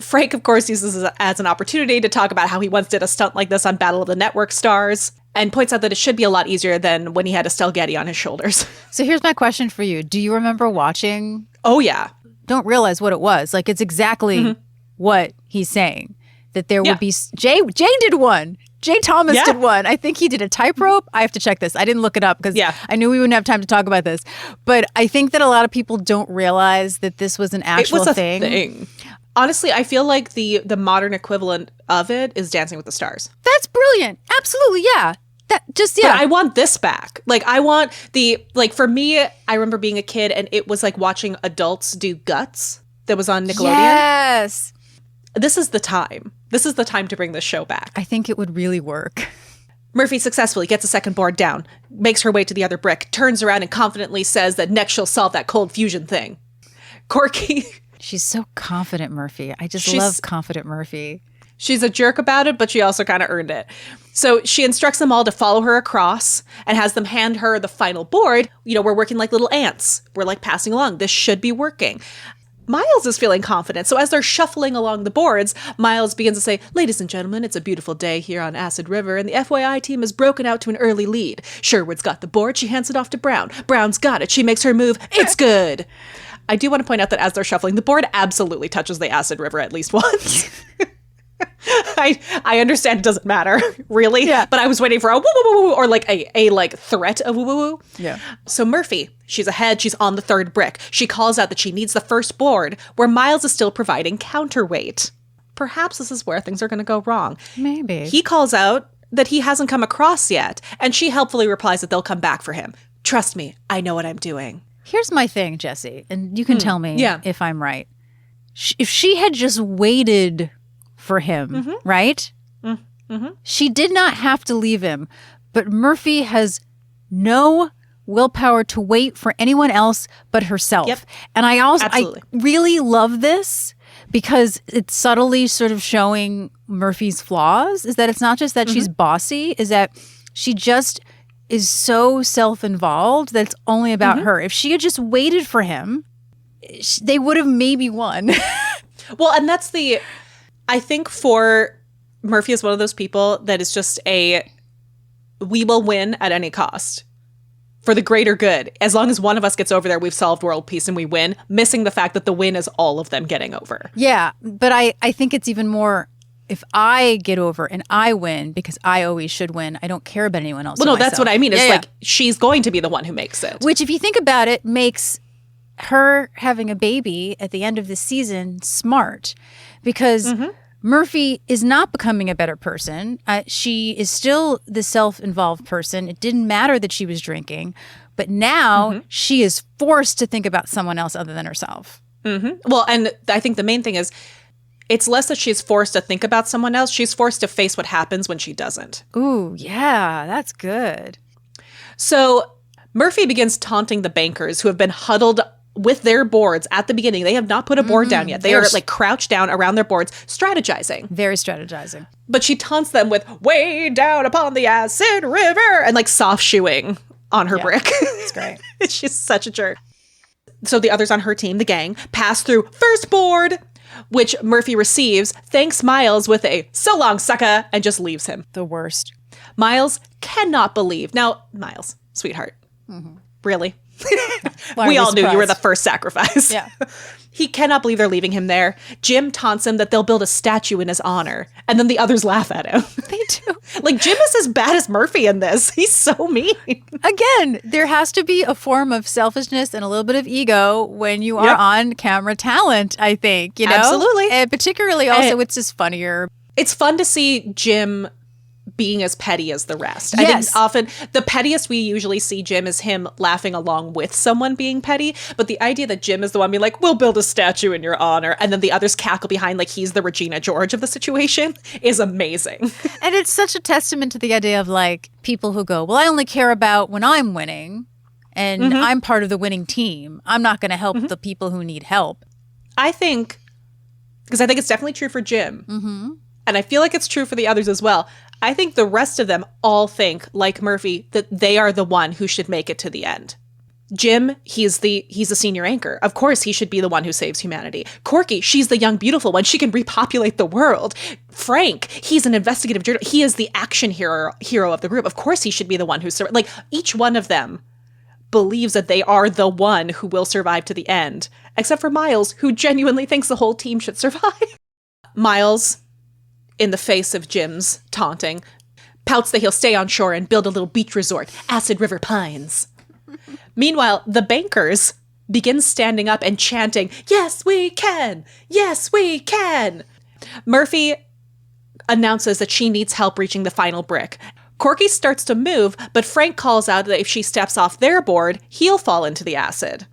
Frank, of course, uses this as an opportunity to talk about how he once did a stunt like this on Battle of the Network Stars, and points out that it should be a lot easier than when he had Estelle Getty on his shoulders. So here's my question for you. Do you remember watching? Oh, yeah. Don't realize what it was. It's exactly what he's saying. That there would be... Jay did one. Jay Thomas did one. I think he did a tightrope. I have to check this. I didn't look it up because I knew we wouldn't have time to talk about this. But I think that a lot of people don't realize that this was an actual thing. Honestly, I feel like the modern equivalent of it is Dancing with the Stars. That's brilliant. Absolutely, yeah. That just, But I want this back. Like, I want for me, I remember being a kid and it was like watching adults do Guts that was on Nickelodeon. Yes. This is the time. This is the time to bring this show back. I think it would really work. Murphy successfully gets a second board down, makes her way to the other brick, turns around and confidently says that next she'll solve that cold fusion thing. Corky. She's so confident, Murphy. I just She's- love confident Murphy. She's a jerk about it, but she also kind of earned it. So she instructs them all to follow her across and has them hand her the final board. You know, we're working like little ants. We're like passing along. This should be working. Miles is feeling confident. So as they're shuffling along the boards, Miles begins to say, "Ladies and gentlemen, it's a beautiful day here on Acid River, and the FYI team has broken out to an early lead. Sherwood's got the board. She hands it off to Brown. Brown's got it. She makes her move. It's good." I do want to point out that as they're shuffling, the board absolutely touches the Acid River at least once. I understand it doesn't matter, really. Yeah. But I was waiting for a woo woo woo woo or like a like threat of woo woo woo. Yeah. So Murphy, she's ahead, she's on the third brick. She calls out that she needs the first board where Miles is still providing counterweight. Perhaps this is where things are going to go wrong. Maybe. He calls out that he hasn't come across yet, and she helpfully replies that they'll come back for him. "Trust me, I know what I'm doing." Here's my thing, Jesse, and you can tell me Yeah. if I'm right. If she had just waited for him, right? She did not have to leave him, but Murphy has no willpower to wait for anyone else but herself. Yep. And I Absolutely. really love this because it's subtly sort of showing Murphy's flaws, is that it's not just that she's bossy, is that she just is so self-involved that it's only about her. If she had just waited for him, they would have maybe won. Well, and that's I think for Murphy is one of those people that is just we will win at any cost for the greater good. As long as one of us gets over there, we've solved world peace and we win, missing the fact that the win is all of them getting over. Yeah, but I think it's even more, if I get over and I win, because I always should win, I don't care about anyone else. Well, but no, that's myself. what I mean. It's Yeah, like she's going to be the one who makes it. Which, if you think about it, makes her having a baby at the end of the season smart, because Murphy is not becoming a better person. She is still the self-involved person. It didn't matter that she was drinking, but now she is forced to think about someone else other than herself. Well, and I think the main thing is it's less that she's forced to think about someone else. She's forced to face what happens when she doesn't. Ooh, yeah, that's good. So Murphy begins taunting the bankers who have been huddled with their boards at the beginning. They have not put a board down yet. They are like crouched down around their boards, strategizing. Very strategizing. But she taunts them with "way down upon the acid river" and like soft shoeing on her brick. It's great. She's such a jerk. So the others on her team, the gang, pass through first board, which Murphy receives, thanks Miles with a "so long, sucker," and just leaves him. The worst. Miles cannot believe. Now, Miles, sweetheart, really? Why We are all knew you were the surprised? first sacrifice. Yeah. He cannot believe they're leaving him there. Jim taunts him that they'll build a statue in his honor. And then the others laugh at him. They do. Like, Jim is as bad as Murphy in this. He's so mean. Again, there has to be a form of selfishness and a little bit of ego when you are Yep. on camera talent, I think, you know? Absolutely. And particularly also, And- it's just funnier. It's fun to see Jim being as petty as the rest. I Yes. think often the pettiest we usually see Jim is him laughing along with someone being petty. But the idea that Jim is the one being like, "we'll build a statue in your honor," and then the others cackle behind like he's the Regina George of the situation is amazing. And it's such a testament to the idea of like people who go, well, I only care about when I'm winning and I'm part of the winning team. I'm not going to help the people who need help. I think, because I think it's definitely true for Jim, and I feel like it's true for the others as well. I think the rest of them all think, like Murphy, that they are the one who should make it to the end. Jim, he's the senior anchor. Of course, he should be the one who saves humanity. Corky, she's the young, beautiful one. She can repopulate the world. Frank, he's an investigative journalist. He is the action hero of the group. Of course, he should be the one who like each one of them believes that they are the one who will survive to the end, except for Miles, who genuinely thinks the whole team should survive. Miles, in the face of Jim's taunting, pouts that he'll stay on shore and build a little beach resort, Acid River Pines. Meanwhile, the bankers begin standing up and chanting, "Yes, we can! Yes, we can!" Murphy announces that she needs help reaching the final brick. Corky starts to move, but Frank calls out that if she steps off their board, he'll fall into the acid.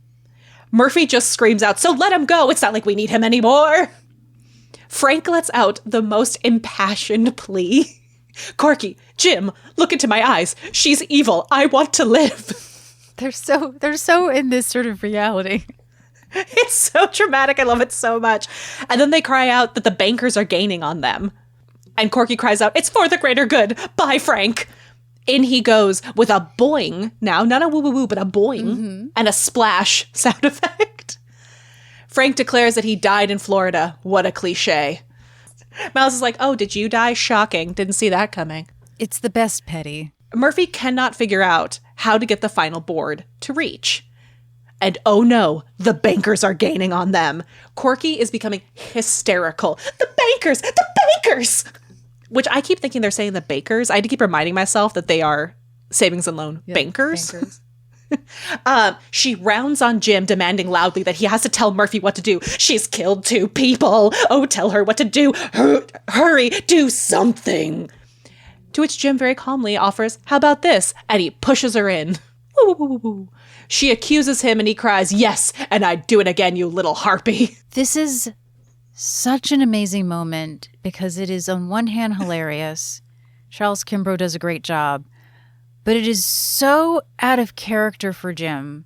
Murphy just screams out, "So let him go. It's not like we need him anymore." Frank lets out the most impassioned plea. "Corky, Jim, look into my eyes. She's evil. I want to live." They're so in this sort of reality. It's so dramatic. I love it so much. And then they cry out that the bankers are gaining on them. And Corky cries out, "It's for the greater good. Bye, Frank." In he goes with a boing. Now, not a woo-woo-woo, but a boing and a splash sound effect. Frank declares that he died in Florida. What a cliche. Miles is like, "Oh, did you die? Shocking. Didn't see that coming." It's the best, Petty. Murphy cannot figure out how to get the final board to reach. And oh no, the bankers are gaining on them. Corky is becoming hysterical. The bankers! The bankers! Which I keep thinking they're saying the bakers. I had to keep reminding myself that they are savings and loan bankers. She rounds on Jim, demanding loudly that he has to tell Murphy what to do. "She's killed 2 people. Oh, tell her what to do. Hurry, do something." To which Jim very calmly offers, "How about this?" And he pushes her in. Woo, woo, woo, woo. She accuses him and he cries, "Yes, and I'd do it again, you little harpy." This is such an amazing moment because it is on one hand hilarious. Charles Kimbrough does a great job, but it is so out of character for Jim.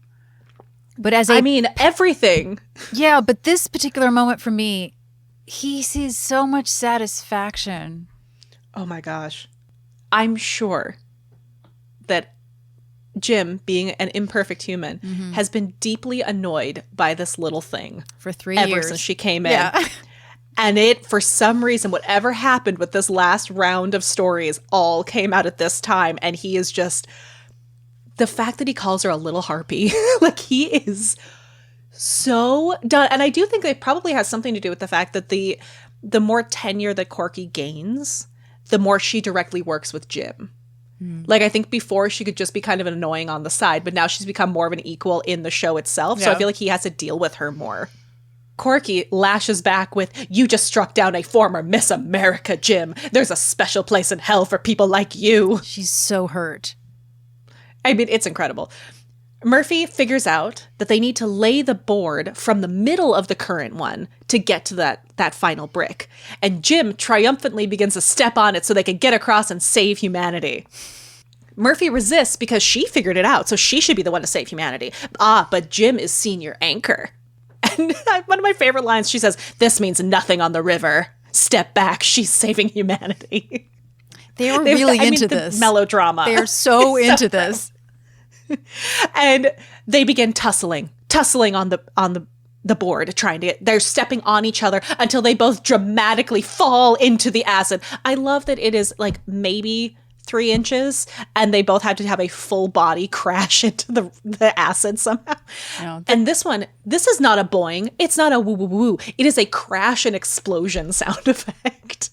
But everything. Yeah, but this particular moment for me, he sees so much satisfaction. Oh my gosh. I'm sure that Jim, being an imperfect human, has been deeply annoyed by this little thing For 3 ever years. since she came in. Yeah. And it, for some reason, whatever happened with this last round of stories all came out at this time. And he is just, the fact that he calls her a little harpy, like he is so done. And I do think it probably has something to do with the fact that the more tenure that Corky gains, the more she directly works with Jim. Like, I think before she could just be kind of annoying on the side, but now she's become more of an equal in the show itself. So I feel like he has to deal with her more. Corky lashes back with, "You just struck down a former Miss America, Jim. There's a special place in hell for people like you." She's so hurt. I mean, it's incredible. Murphy figures out that they need to lay the board from the middle of the current one to get to that final brick. And Jim triumphantly begins to step on it so they can get across and save humanity. Murphy resists because she figured it out, so she should be the one to save humanity. But Jim is senior anchor. And one of my favorite lines, she says, "This means nothing on the river. Step back, she's saving humanity." They were really into the this. melodrama. They are so into this. And they begin tussling on the board, they're stepping on each other until they both dramatically fall into the acid. I love that it is like maybe 3 inches and they both had to have a full body crash into the acid somehow. No, and this is not a boing. It's not a woo woo woo. It is a crash and explosion sound effect.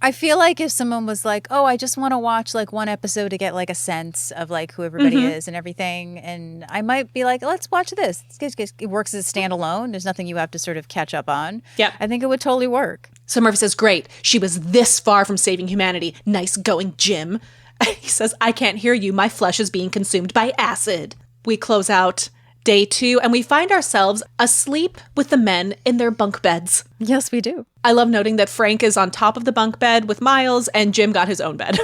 I feel like if someone was like, "Oh, I just want to watch like one episode to get like a sense of like who everybody is and everything," and I might be like, "Let's watch this." It works as a standalone. There's nothing you have to sort of catch up on. Yep. I think it would totally work. So Murphy says, "Great. She was this far from saving humanity. Nice going, Jim." He says, "I can't hear you. My flesh is being consumed by acid." We close out day 2 and we find ourselves asleep with the men in their bunk beds. Yes, we do. I love noting that Frank is on top of the bunk bed with Miles and Jim got his own bed.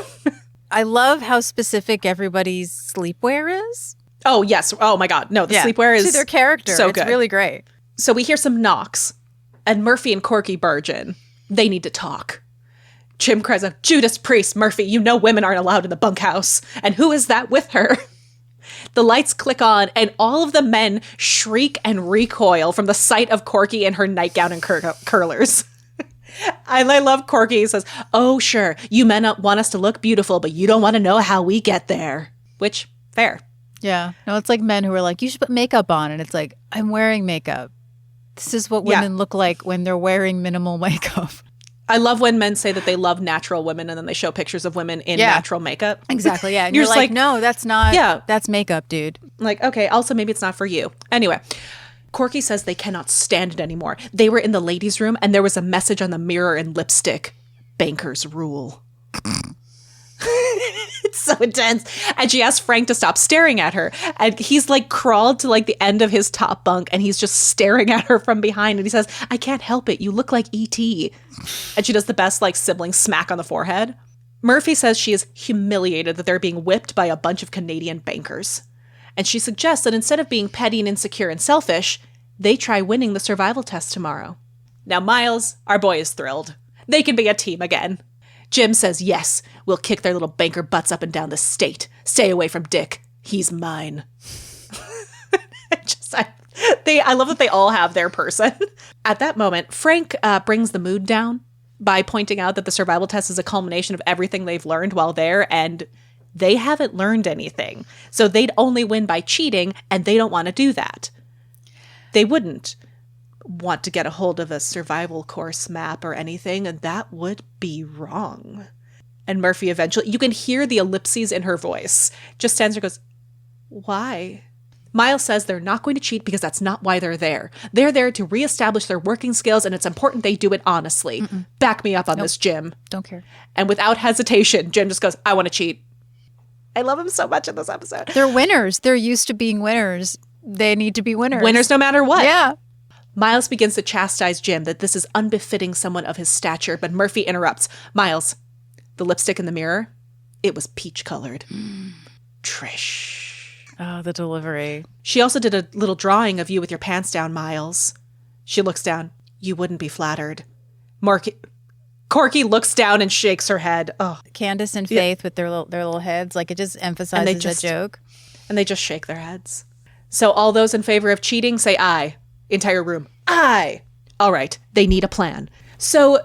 I love how specific everybody's sleepwear is. Oh, yes. Oh, my God. No, the sleepwear is to their character. So it's good. really great. So we hear some knocks and Murphy and Corky barge in. They need to talk. Jim cries out, "Judas Priest, Murphy, you know women aren't allowed in the bunkhouse. And who is that with her?" The lights click on, and all of the men shriek and recoil from the sight of Corky in her nightgown and curlers. I love Corky. He says, "Oh, sure, you men want us to look beautiful, but you don't want to know how we get there." Which, fair. Yeah. No, it's like men who are like, "You should put makeup on." And it's like, I'm wearing makeup. This is what women look like when they're wearing minimal makeup. I love when men say that they love natural women and then they show pictures of women in natural makeup. Exactly, yeah. And You're you're just like, like, "No, that's not, that's makeup, dude." Like, okay, also maybe it's not for you. Anyway, Corky says they cannot stand it anymore. They were in the ladies' room and there was a message on the mirror in lipstick. "Bankers rule." It's so intense. And she asks Frank to stop staring at her. And he's like crawled to like the end of his top bunk and he's just staring at her from behind. And he says, I can't help it. You look like E.T. And she does the best like sibling smack on the forehead. Murphy says she is humiliated that they're being whipped by a bunch of Canadian bankers. And she suggests that instead of being petty and insecure and selfish, they try winning the survival test tomorrow. Now Miles, our boy, is thrilled. They can be a team again. Jim says, yes, we'll kick their little banker butts up and down the state. Stay away from Dick. He's mine. I love that they all have their person. At that moment, Frank brings the mood down by pointing out that the survival test is a culmination of everything they've learned while there, and they haven't learned anything. So they'd only win by cheating, and they don't want to do that. They wouldn't want to get a hold of a survival course map or anything, and that would be wrong. And Murphy eventually, you can hear the ellipses in her voice, just stands there and goes, why? Miles says they're not going to cheat because that's not why they're there. They're there to reestablish their working skills, and it's important they do it honestly. Back me up on this, Jim. Don't care. And without hesitation, Jim just goes, I want to cheat. I love him so much in this episode. They're winners. They're used to being winners. They need to be winners. Winners no matter what. Yeah. Miles begins to chastise Jim that this is unbefitting someone of his stature, but Murphy interrupts. Miles, the lipstick in the mirror, it was peach-colored. Trish. Oh, the delivery. She also did a little drawing of you with your pants down, Miles. She looks down. You wouldn't be flattered. Corky looks down and shakes her head. Oh, Candace and Faith with their little heads, like it just emphasizes the joke. And they just shake their heads. So all those in favor of cheating say aye. Entire room. Aye. All right. They need a plan. So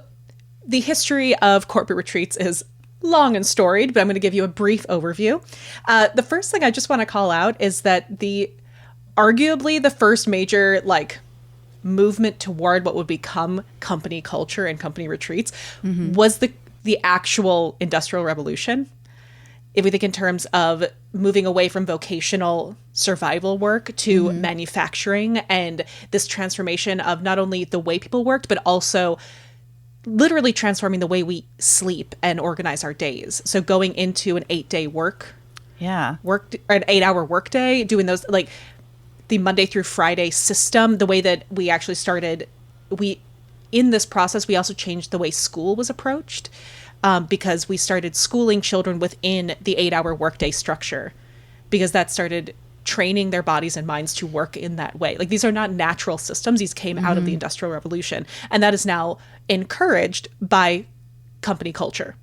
the history of corporate retreats is long and storied, but I'm going to give you a brief overview. The first thing I just want to call out is that arguably the first major movement toward what would become company culture and company retreats was the actual Industrial Revolution. If we think in terms of moving away from vocational survival work to manufacturing and this transformation of not only the way people worked, but also literally transforming the way we sleep and organize our days. So going into an 8-day work or an 8-hour work day, doing those the Monday through Friday system, the way that we actually started, in this process, we also changed the way school was approached. Because we started schooling children within the 8-hour workday structure, because that started training their bodies and minds to work in that way. These are not natural systems. These came out of the Industrial Revolution. And that is now encouraged by company culture.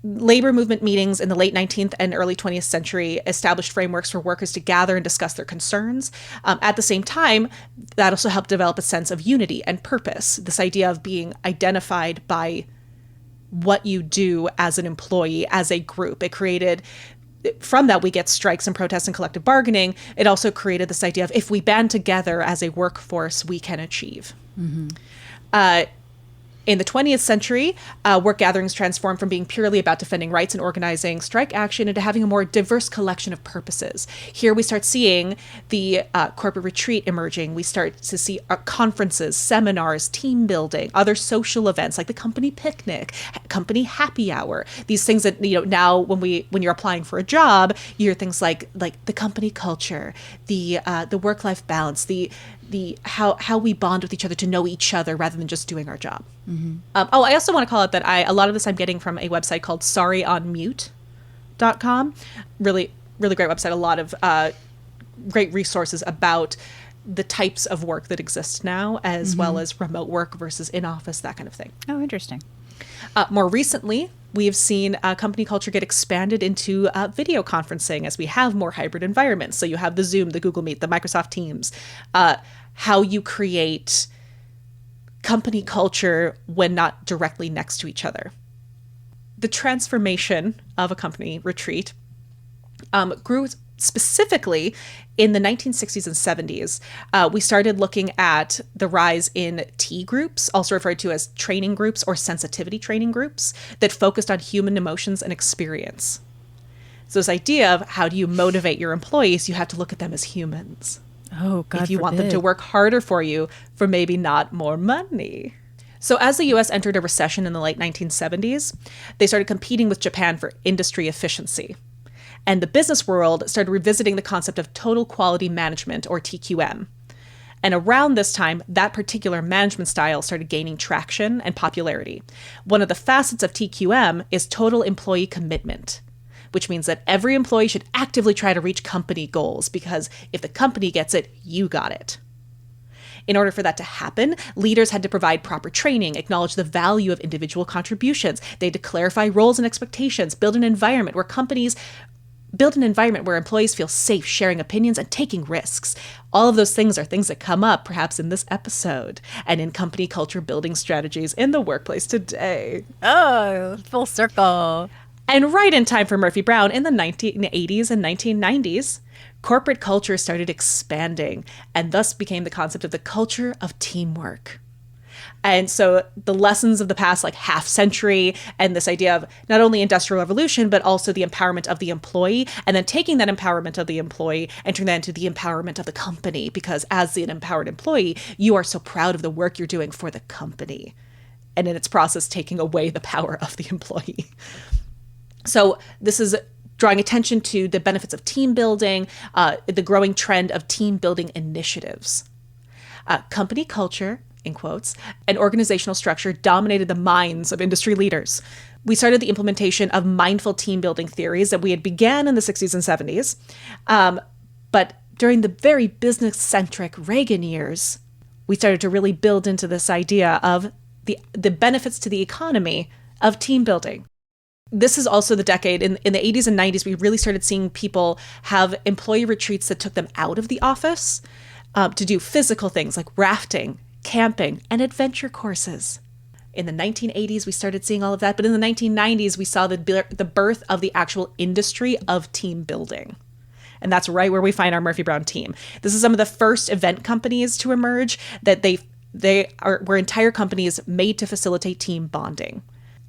Labor movement meetings in the late 19th and early 20th century established frameworks for workers to gather and discuss their concerns. At the same time, that also helped develop a sense of unity and purpose. This idea of being identified by what you do as an employee, as a group. It created, from that we get strikes and protests and collective bargaining. It also created this idea of if we band together as a workforce, we can achieve. In the 20th century, work gatherings transformed from being purely about defending rights and organizing strike action into having a more diverse collection of purposes. Here we start seeing the corporate retreat emerging. We start to see conferences, seminars, team building, other social events like the company picnic, company happy hour. These things that now when you're applying for a job, you hear things like the company culture, the work-life balance, the how we bond with each other to know each other rather than just doing our job. I also want to call out that a lot of this I'm getting from a website called sorryonmute.com. Really, really great website. A lot of great resources about the types of work that exist now, as well as remote work versus in-office, that kind of thing. Oh, interesting. More recently, we have seen company culture get expanded into video conferencing as we have more hybrid environments. So you have the Zoom, the Google Meet, the Microsoft Teams, how you create company culture when not directly next to each other. The transformation of a company retreat grew specifically in the 1960s and 70s. We started looking at the rise in T groups, also referred to as training groups or sensitivity training groups, that focused on human emotions and experience. So this idea of how do you motivate your employees, you have to look at them as humans. Oh, God if you want them forbid. to work harder for you for maybe not more money. So as the US entered a recession in the late 1970s, they started competing with Japan for industry efficiency. And the business world started revisiting the concept of total quality management, or TQM. And around this time, that particular management style started gaining traction and popularity. One of the facets of TQM is total employee commitment, which means that every employee should actively try to reach company goals, because if the company gets it, you got it. In order for that to happen, leaders had to provide proper training, acknowledge the value of individual contributions. They had to clarify roles and expectations, build an environment where employees feel safe sharing opinions and taking risks. All of those things are things that come up perhaps in this episode and in company culture building strategies in the workplace today. Oh, full circle. And right in time for Murphy Brown in the 1980s and 1990s, corporate culture started expanding and thus became the concept of the culture of teamwork. And so the lessons of the past like half century and this idea of not only industrial revolution, but also the empowerment of the employee, and then taking that empowerment of the employee and turning that into the empowerment of the company, because as an empowered employee, you are so proud of the work you're doing for the company. And in its process, taking away the power of the employee. So this is drawing attention to the benefits of team building, the growing trend of team building initiatives. Company culture, in quotes, and organizational structure dominated the minds of industry leaders. We started the implementation of mindful team building theories that we had began in the 60s and 70s. But during the very business-centric Reagan years, we started to really build into this idea of the benefits to the economy of team building. This is also the decade, in the 80s and 90s, we really started seeing people have employee retreats that took them out of the office to do physical things like rafting, camping, and adventure courses. In the 1980s, we started seeing all of that, but in the 1990s, we saw the birth of the actual industry of team building. And that's right where we find our Murphy Brown team. This is some of the first event companies to emerge that were entire companies made to facilitate team bonding.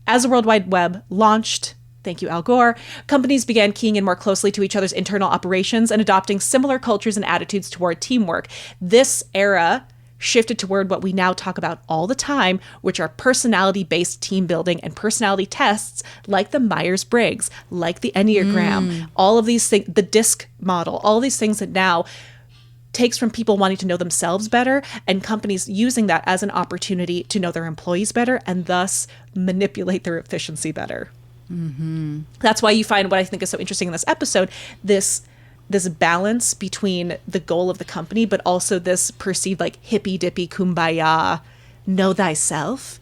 As the World Wide Web launched, thank you, Al Gore, companies began keying in more closely to each other's internal operations and adopting similar cultures and attitudes toward teamwork. This era shifted toward what we now talk about all the time, which are personality-based team building and personality tests like the Myers-Briggs, like the Enneagram, all of these things, the DISC model, all these things that now takes from people wanting to know themselves better and companies using that as an opportunity to know their employees better and thus manipulate their efficiency better. Mm-hmm. That's why you find what I think is so interesting in this episode, this balance between the goal of the company, but also this perceived like hippy-dippy kumbaya, know thyself,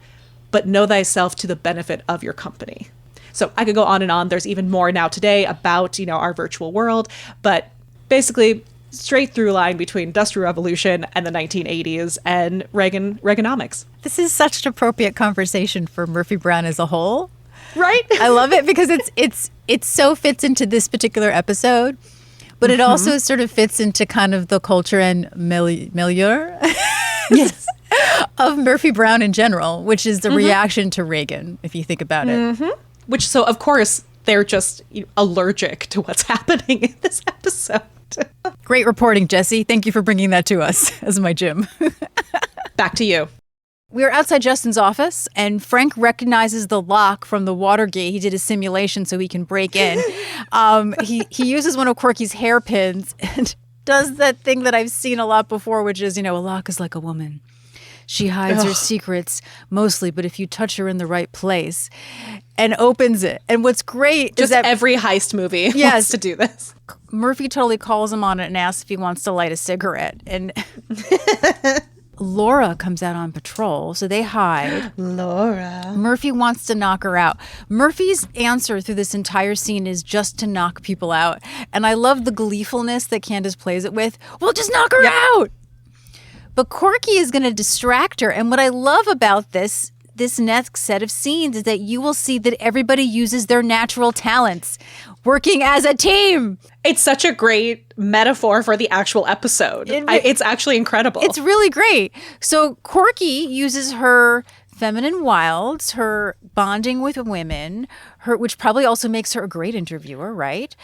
but know thyself to the benefit of your company. So I could go on and on. There's even more now today about, our virtual world, but basically straight through line between Industrial Revolution and the 1980s and Reaganomics. This is such an appropriate conversation for Murphy Brown as a whole. Right? I love it because it so fits into this particular episode, but it also sort of fits into kind of the culture and milieu Yes. of Murphy Brown in general, which is the reaction to Reagan, if you think about it. Which, so of course, they're just allergic to what's happening in this episode. Great reporting, Jesse. Thank you for bringing that to us as my Jim. Back to you. We are outside Justin's office, and Frank recognizes the lock from the water gate. He did a simulation so he can break in. He uses one of Corky's hairpins and does that thing that I've seen a lot before, which is, a lock is like a woman. She hides her secrets mostly, but if you touch her in the right place, and opens it. And what's great is is that every heist movie wants to do this. Murphy totally calls him on it and asks if he wants to light a cigarette. And Laura comes out on patrol, so they hide. Laura. Murphy wants to knock her out. Murphy's answer through this entire scene is just to knock people out. And I love the gleefulness that Candace plays it with. Well, just knock her out. But Corky is going to distract her. And what I love about this next set of scenes is that you will see that everybody uses their natural talents, working as a team. It's such a great metaphor for the actual episode. It's actually incredible. It's really great. So Corky uses her feminine wilds, her bonding with women, which probably also makes her a great interviewer, right?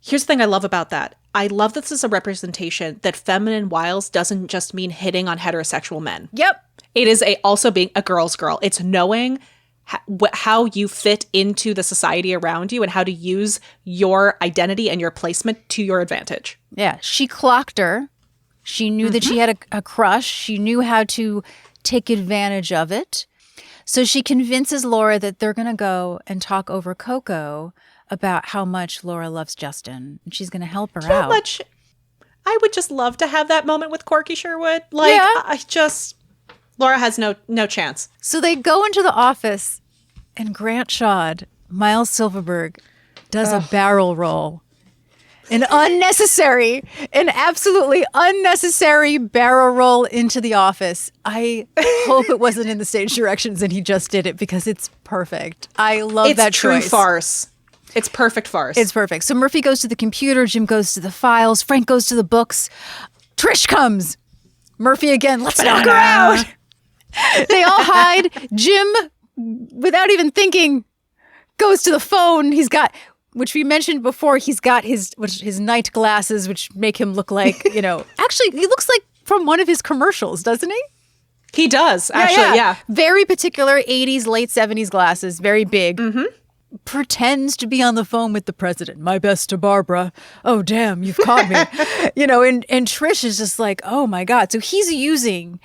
Here's the thing I love about that. I love that this is a representation that feminine wiles doesn't just mean hitting on heterosexual men. Yep. It is also being a girl's girl. It's knowing how you fit into the society around you and how to use your identity and your placement to your advantage. Yeah. She clocked her. She knew that she had a crush. She knew how to take advantage of it. So she convinces Laura that they're going to go and talk over Coco about how much Laura loves Justin. And she's going to help her out. I would just love to have that moment with Corky Sherwood. Like, yeah. Laura has no chance. So they go into the office and Grant Shawd, Miles Silverberg, does a barrel roll. An absolutely unnecessary barrel roll into the office. I hope it wasn't in the stage directions and he just did it because it's perfect. I love that choice. It's true farce. It's perfect farce. It's perfect. So Murphy goes to the computer, Jim goes to the files, Frank goes to the books. Trish comes. Murphy again, let's knock her out. They all hide. Jim, without even thinking, goes to the phone. He's got, which we mentioned before, he's got his night glasses, which make him look like, actually, he looks like from one of his commercials, doesn't he? He does, actually, yeah. Very particular 80s, late 70s glasses, very big. Mm-hmm. Pretends to be on the phone with the president. My best to Barbara. Oh, damn, you've caught me. And Trish is just like, oh, my God. So he's using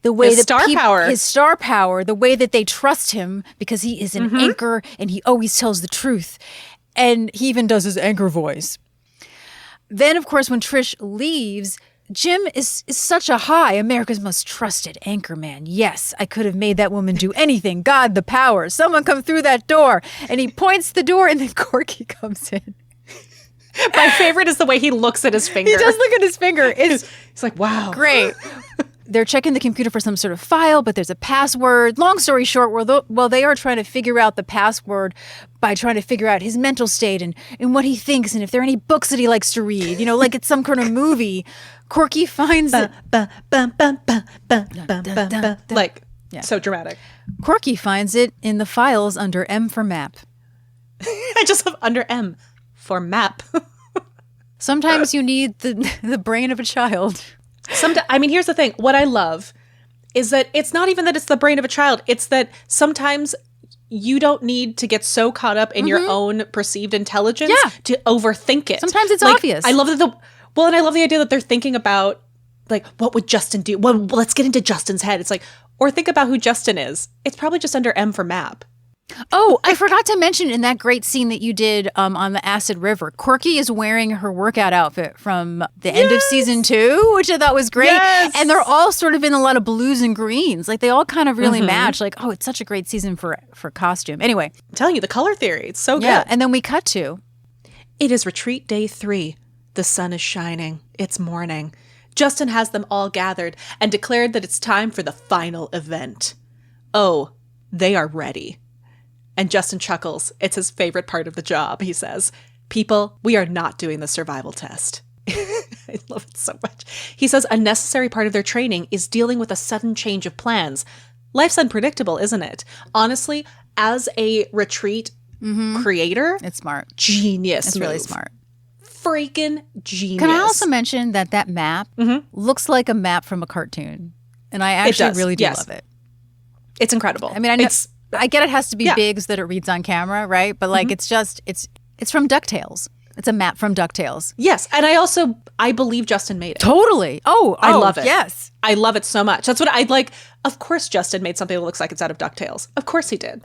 the way his star power, the way that they trust him because he is an anchor and he always tells the truth. And he even does his anchor voice. Then, of course, when Trish leaves, Jim is such a high, America's most trusted anchor man. Yes, I could have made that woman do anything. God, the power. Someone come through that door. And he points the door and then Corky comes in. My favorite is the way he looks at his finger. He does look at his finger. He's like, wow. Great. They're checking the computer for some sort of file, but there's a password. Long story short, they are trying to figure out the password by trying to figure out his mental state and what he thinks and if there are any books that he likes to read. Like it's some kind of movie. Corky finds it. So dramatic. Corky finds it in the files under M for map. I just have under M for map. Sometimes you need the brain of a child. Here's the thing. What I love is that it's not even that it's the brain of a child. It's that sometimes you don't need to get so caught up in your own perceived intelligence to overthink it. Sometimes it's obvious. I love that and I love the idea that they're thinking about, like, what would Justin do? Well, let's get into Justin's head. It's like, or think about who Justin is. It's probably just under M for map. Oh, I forgot to mention in that great scene that you did on the Acid River, Corky is wearing her workout outfit from the end of season 2, which I thought was great. Yes. And they're all sort of in a lot of blues and greens. Like they all kind of really match. Like, oh, it's such a great season for costume. Anyway. I'm telling you, the color theory, it's so good. Yeah, and then we cut to. It is retreat day 3. The sun is shining. It's morning. Justin has them all gathered and declared that it's time for the final event. Oh, they are ready. And Justin chuckles. It's his favorite part of the job, he says. People, we are not doing the survival test. I love it so much. He says a necessary part of their training is dealing with a sudden change of plans. Life's unpredictable, isn't it? Honestly, as a retreat creator, it's smart. Genius. It's really smart. Freaking genius. Can I also mention that map looks like a map from a cartoon? And I actually really do love it. It's incredible. I mean, I get it has to be big so that it reads on camera, right? But like it's from DuckTales. It's a map from DuckTales. Yes, and I believe Justin made it. Totally. Oh, I love it. Yes. I love it so much. That's what I like. Of course Justin made something that looks like it's out of DuckTales. Of course he did.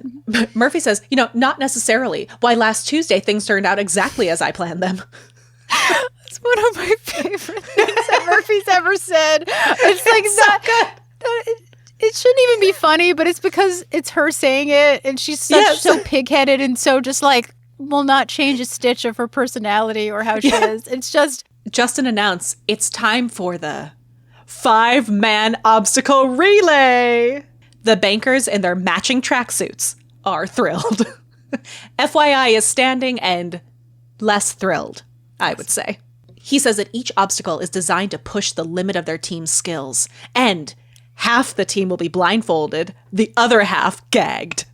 Murphy says, not necessarily. Why, last Tuesday things turned out exactly as I planned them. It's one of my favorite things that Murphy's ever said. It's like that. So it shouldn't even be funny, but it's because it's her saying it, and she's so pig-headed and so just like will not change a stitch of her personality or how she is. It's just Justin announced it's time for the 5-man obstacle relay. The bankers in their matching tracksuits are thrilled. FYI is standing and less thrilled, I would say. He says that each obstacle is designed to push the limit of their team's skills, and half the team will be blindfolded, the other half gagged.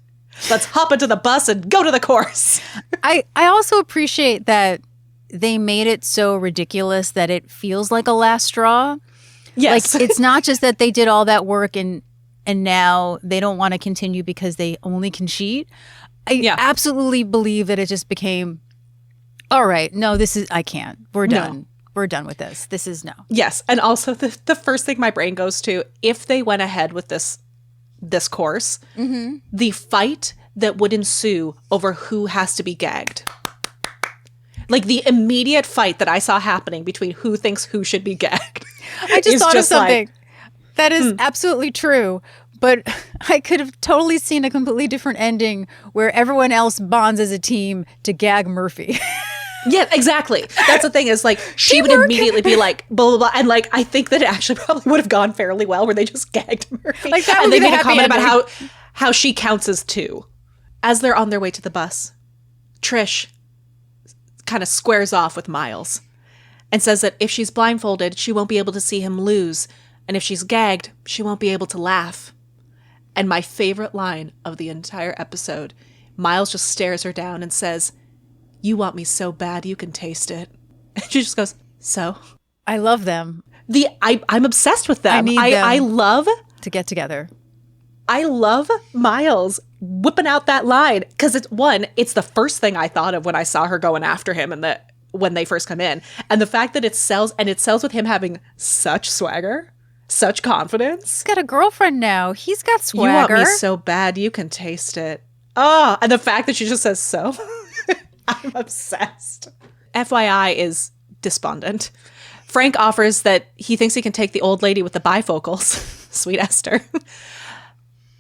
Let's hop into the bus and go to the course. I also appreciate that they made it so ridiculous that it feels like a last straw. Yes. Like, it's not just that they did all that work and now they don't want to continue because they only can cheat. I absolutely believe that it just became, all right, no, I can't. We're done. No. We're done with this. This is no. Yes. And also the first thing my brain goes to, if they went ahead with this course, the fight that would ensue over who has to be gagged. Like the immediate fight that I saw happening between who thinks who should be gagged. I just thought of something that is Hmm. absolutely true, but I could have totally seen a completely different ending where everyone else bonds as a team to gag Murphy. Yeah, exactly. That's the thing is like she would immediately be like blah blah blah, and like I think that it actually probably would have gone fairly well where they just gagged Murphy. Like, that and would they be the made a happy comment about ending. how she counts as two. As they're on their way to the bus, Trish kind of squares off with Miles and says that if she's blindfolded, she won't be able to see him lose, and if she's gagged, she won't be able to laugh. And my favorite line of the entire episode, Miles just stares her down and says, "You want me so bad you can taste it." And she just goes, "So?" I love them I'm obsessed with them. I need them. I love to get together. Miles whipping out that line because it's the first thing I thought of when I saw her going after him and when they first come in, and the fact that it sells with him having such swagger, such confidence. He's got a girlfriend now. He's got swagger. You want me so bad you can taste it. Oh, and the fact that she just says so. I'm obsessed. FYI is despondent. Frank offers that he thinks he can take the old lady with the bifocals, sweet Esther.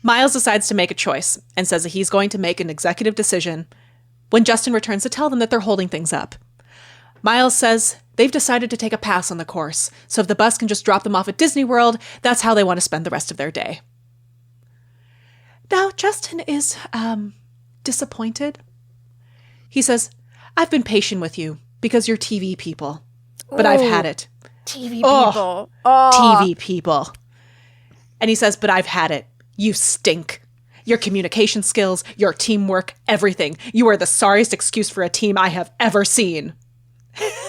Miles decides to make a choice and says that he's going to make an executive decision when Justin returns to tell them that they're holding things up. Miles says they've decided to take a pass on the course, so if the bus can just drop them off at Disney World, that's how they want to spend the rest of their day. Now, Justin is, disappointed. He says, "I've been patient with you because you're TV people, but I've had it." TV Oh. people. Oh. TV people. And he says, "But I've had it. You stink. Your communication skills, your teamwork, everything. You are the sorriest excuse for a team I have ever seen."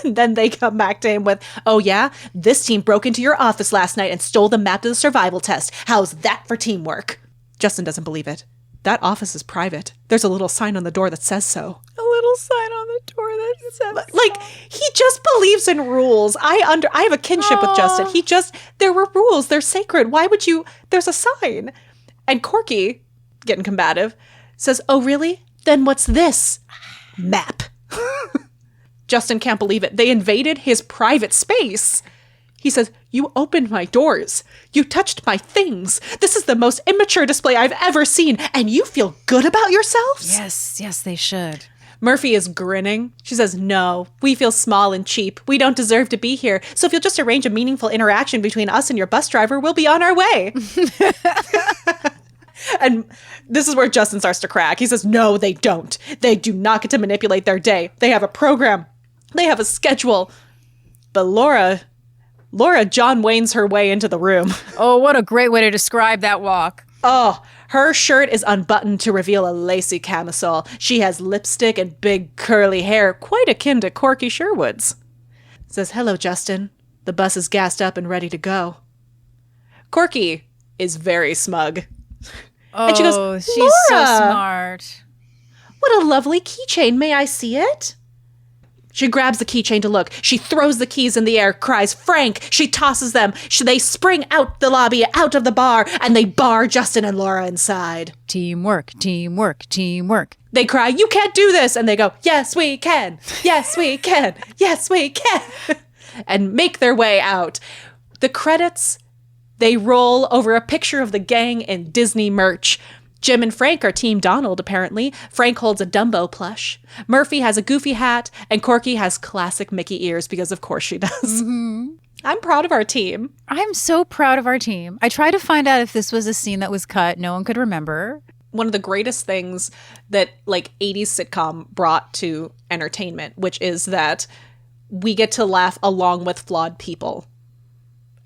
Then they come back to him with, "Oh yeah? This team broke into your office last night and stole the map to the survival test. How's that for teamwork?" Justin doesn't believe it. That office is private. There's a little sign on the door that says so. A little sign on the door that says Like, he just believes in rules. I have a kinship with Justin. There were rules. They're sacred. Why would you? There's a sign. And Corky, getting combative, says, "Oh, really? Then what's this? Map." Justin can't believe it. They invaded his private space. He says, "You opened my doors. You touched my things. This is the most immature display I've ever seen. And you feel good about yourselves?" Yes, they should. Murphy is grinning. She says, "No, we feel small and cheap. We don't deserve to be here. So if you'll just arrange a meaningful interaction between us and your bus driver, we'll be on our way." And this is where Justin starts to crack. He says, "No, they don't. They do not get to manipulate their day. They have a program. They have a schedule." But Laura John Wayne's her way into the room. Oh, what a great way to describe that walk. Oh, her shirt is unbuttoned to reveal a lacy camisole. She has lipstick and big curly hair, quite akin to Corky Sherwood's. Says, "Hello, Justin. The bus is gassed up and ready to go." Corky is very smug. Oh, And she goes, she's "Laura, so smart. what a lovely keychain. May I see it?" She grabs the keychain to look. She throws the keys in the air, cries, "Frank!" She tosses them. They spring out the lobby, out of the bar, and they bar Justin and Laura inside. Teamwork, teamwork, teamwork. They cry, "You can't do this!" And they go, "Yes, we can! Yes, we can! Yes, we can!" And make their way out. The credits, they roll over a picture of the gang in Disney merch. Jim and Frank are Team Donald, apparently. Frank holds a Dumbo plush. Murphy has a Goofy hat, and Corky has classic Mickey ears, because of course she does. I'm proud of our team. I'm so proud of our team. I tried to find out if this was a scene that was cut. No one could remember. One of the greatest things that like 80s sitcom brought to entertainment, which is that we get to laugh along with flawed people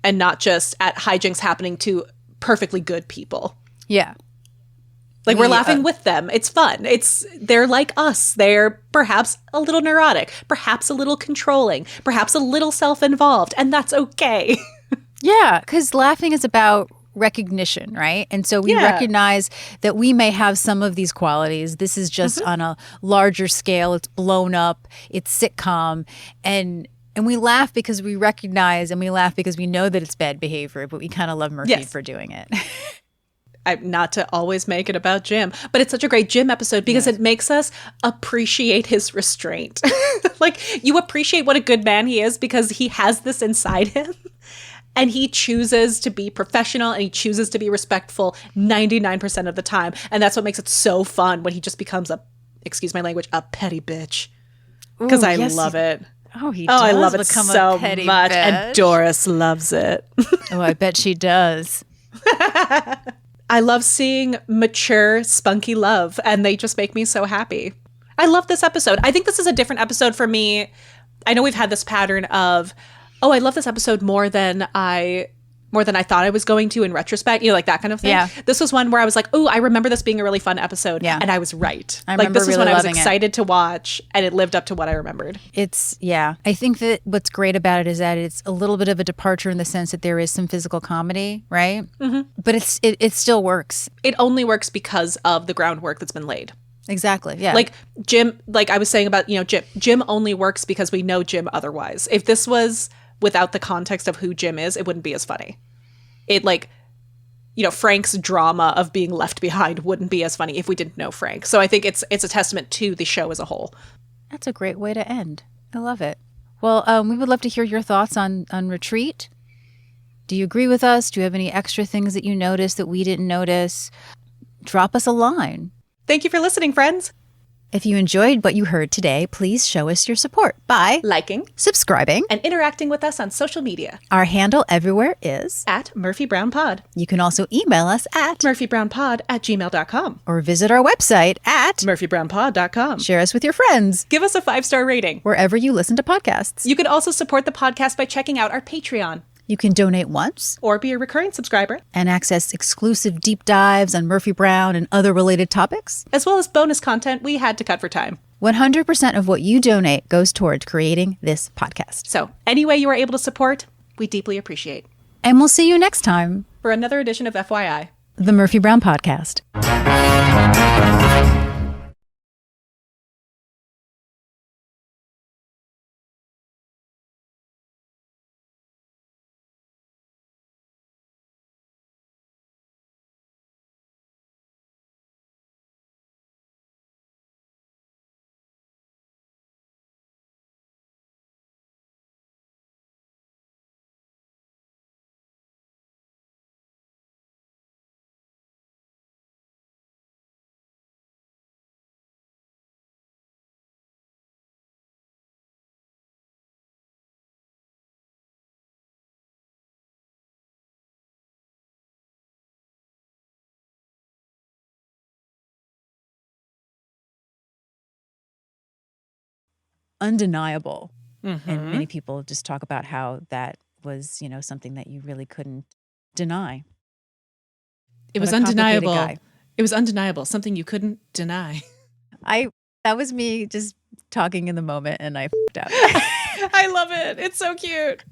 and not just at hijinks happening to perfectly good people. Yeah. Like we're laughing with them. It's fun. They're like us. They're perhaps a little neurotic, perhaps a little controlling, perhaps a little self-involved, and that's okay. Yeah, because laughing is about recognition, right? And so we recognize that we may have some of these qualities. This is just on a larger scale. It's blown up. It's sitcom. And we laugh because we recognize, and we laugh because we know that it's bad behavior, but we kind of love Murphy for doing it. Not to always make it about Jim, but it's such a great Jim episode because it makes us appreciate his restraint. Like you appreciate what a good man he is because he has this inside him and he chooses to be professional and he chooses to be respectful 99% of the time. And that's what makes it so fun when he just becomes excuse my language, a petty bitch. Because I love it. Oh, he does I love it become so a petty much. bitch. And Doris loves it. Oh, I bet she does. I love seeing mature, spunky love, and they just make me so happy. I love this episode. I think this is a different episode for me. I know we've had this pattern of, I love this episode more than I thought I was going to in retrospect, like that kind of thing. Yeah. This was one where I was like, I remember this being a really fun episode. Yeah. And I was right. I remember this is really when I was excited to watch, and it lived up to what I remembered. I think that what's great about it is that it's a little bit of a departure in the sense that there is some physical comedy, right? Mm-hmm. But it still works. It only works because of the groundwork that's been laid. Exactly. Yeah. Like Jim, like I was saying about, Jim only works because we know Jim otherwise. If this was without the context of who Jim is, it wouldn't be as funny. It Frank's drama of being left behind wouldn't be as funny if we didn't know Frank. So I think it's a testament to the show as a whole. That's a great way to end. I love it. Well, we would love to hear your thoughts on Retreat. Do you agree with us? Do you have any extra things that you noticed that we didn't notice? Drop us a line. Thank you for listening, friends. If you enjoyed what you heard today, please show us your support by liking, subscribing, and interacting with us on social media. Our handle everywhere is @MurphyBrownPod. You can also email us at murphybrownpod@gmail.com or visit our website at murphybrownpod.com. Share us with your friends. Give us a 5-star rating wherever you listen to podcasts. You can also support the podcast by checking out our Patreon. You can donate once or be a recurring subscriber and access exclusive deep dives on Murphy Brown and other related topics, as well as bonus content we had to cut for time. 100% of what you donate goes towards creating this podcast. So any way you are able to support, we deeply appreciate. And we'll see you next time for another edition of FYI, the Murphy Brown Podcast. Undeniable. Mm-hmm. And many people just talk about how that was, something that you really couldn't deny. It was undeniable. It was undeniable. Something you couldn't deny. That was me just talking in the moment and I f***ed up. I love it. It's so cute.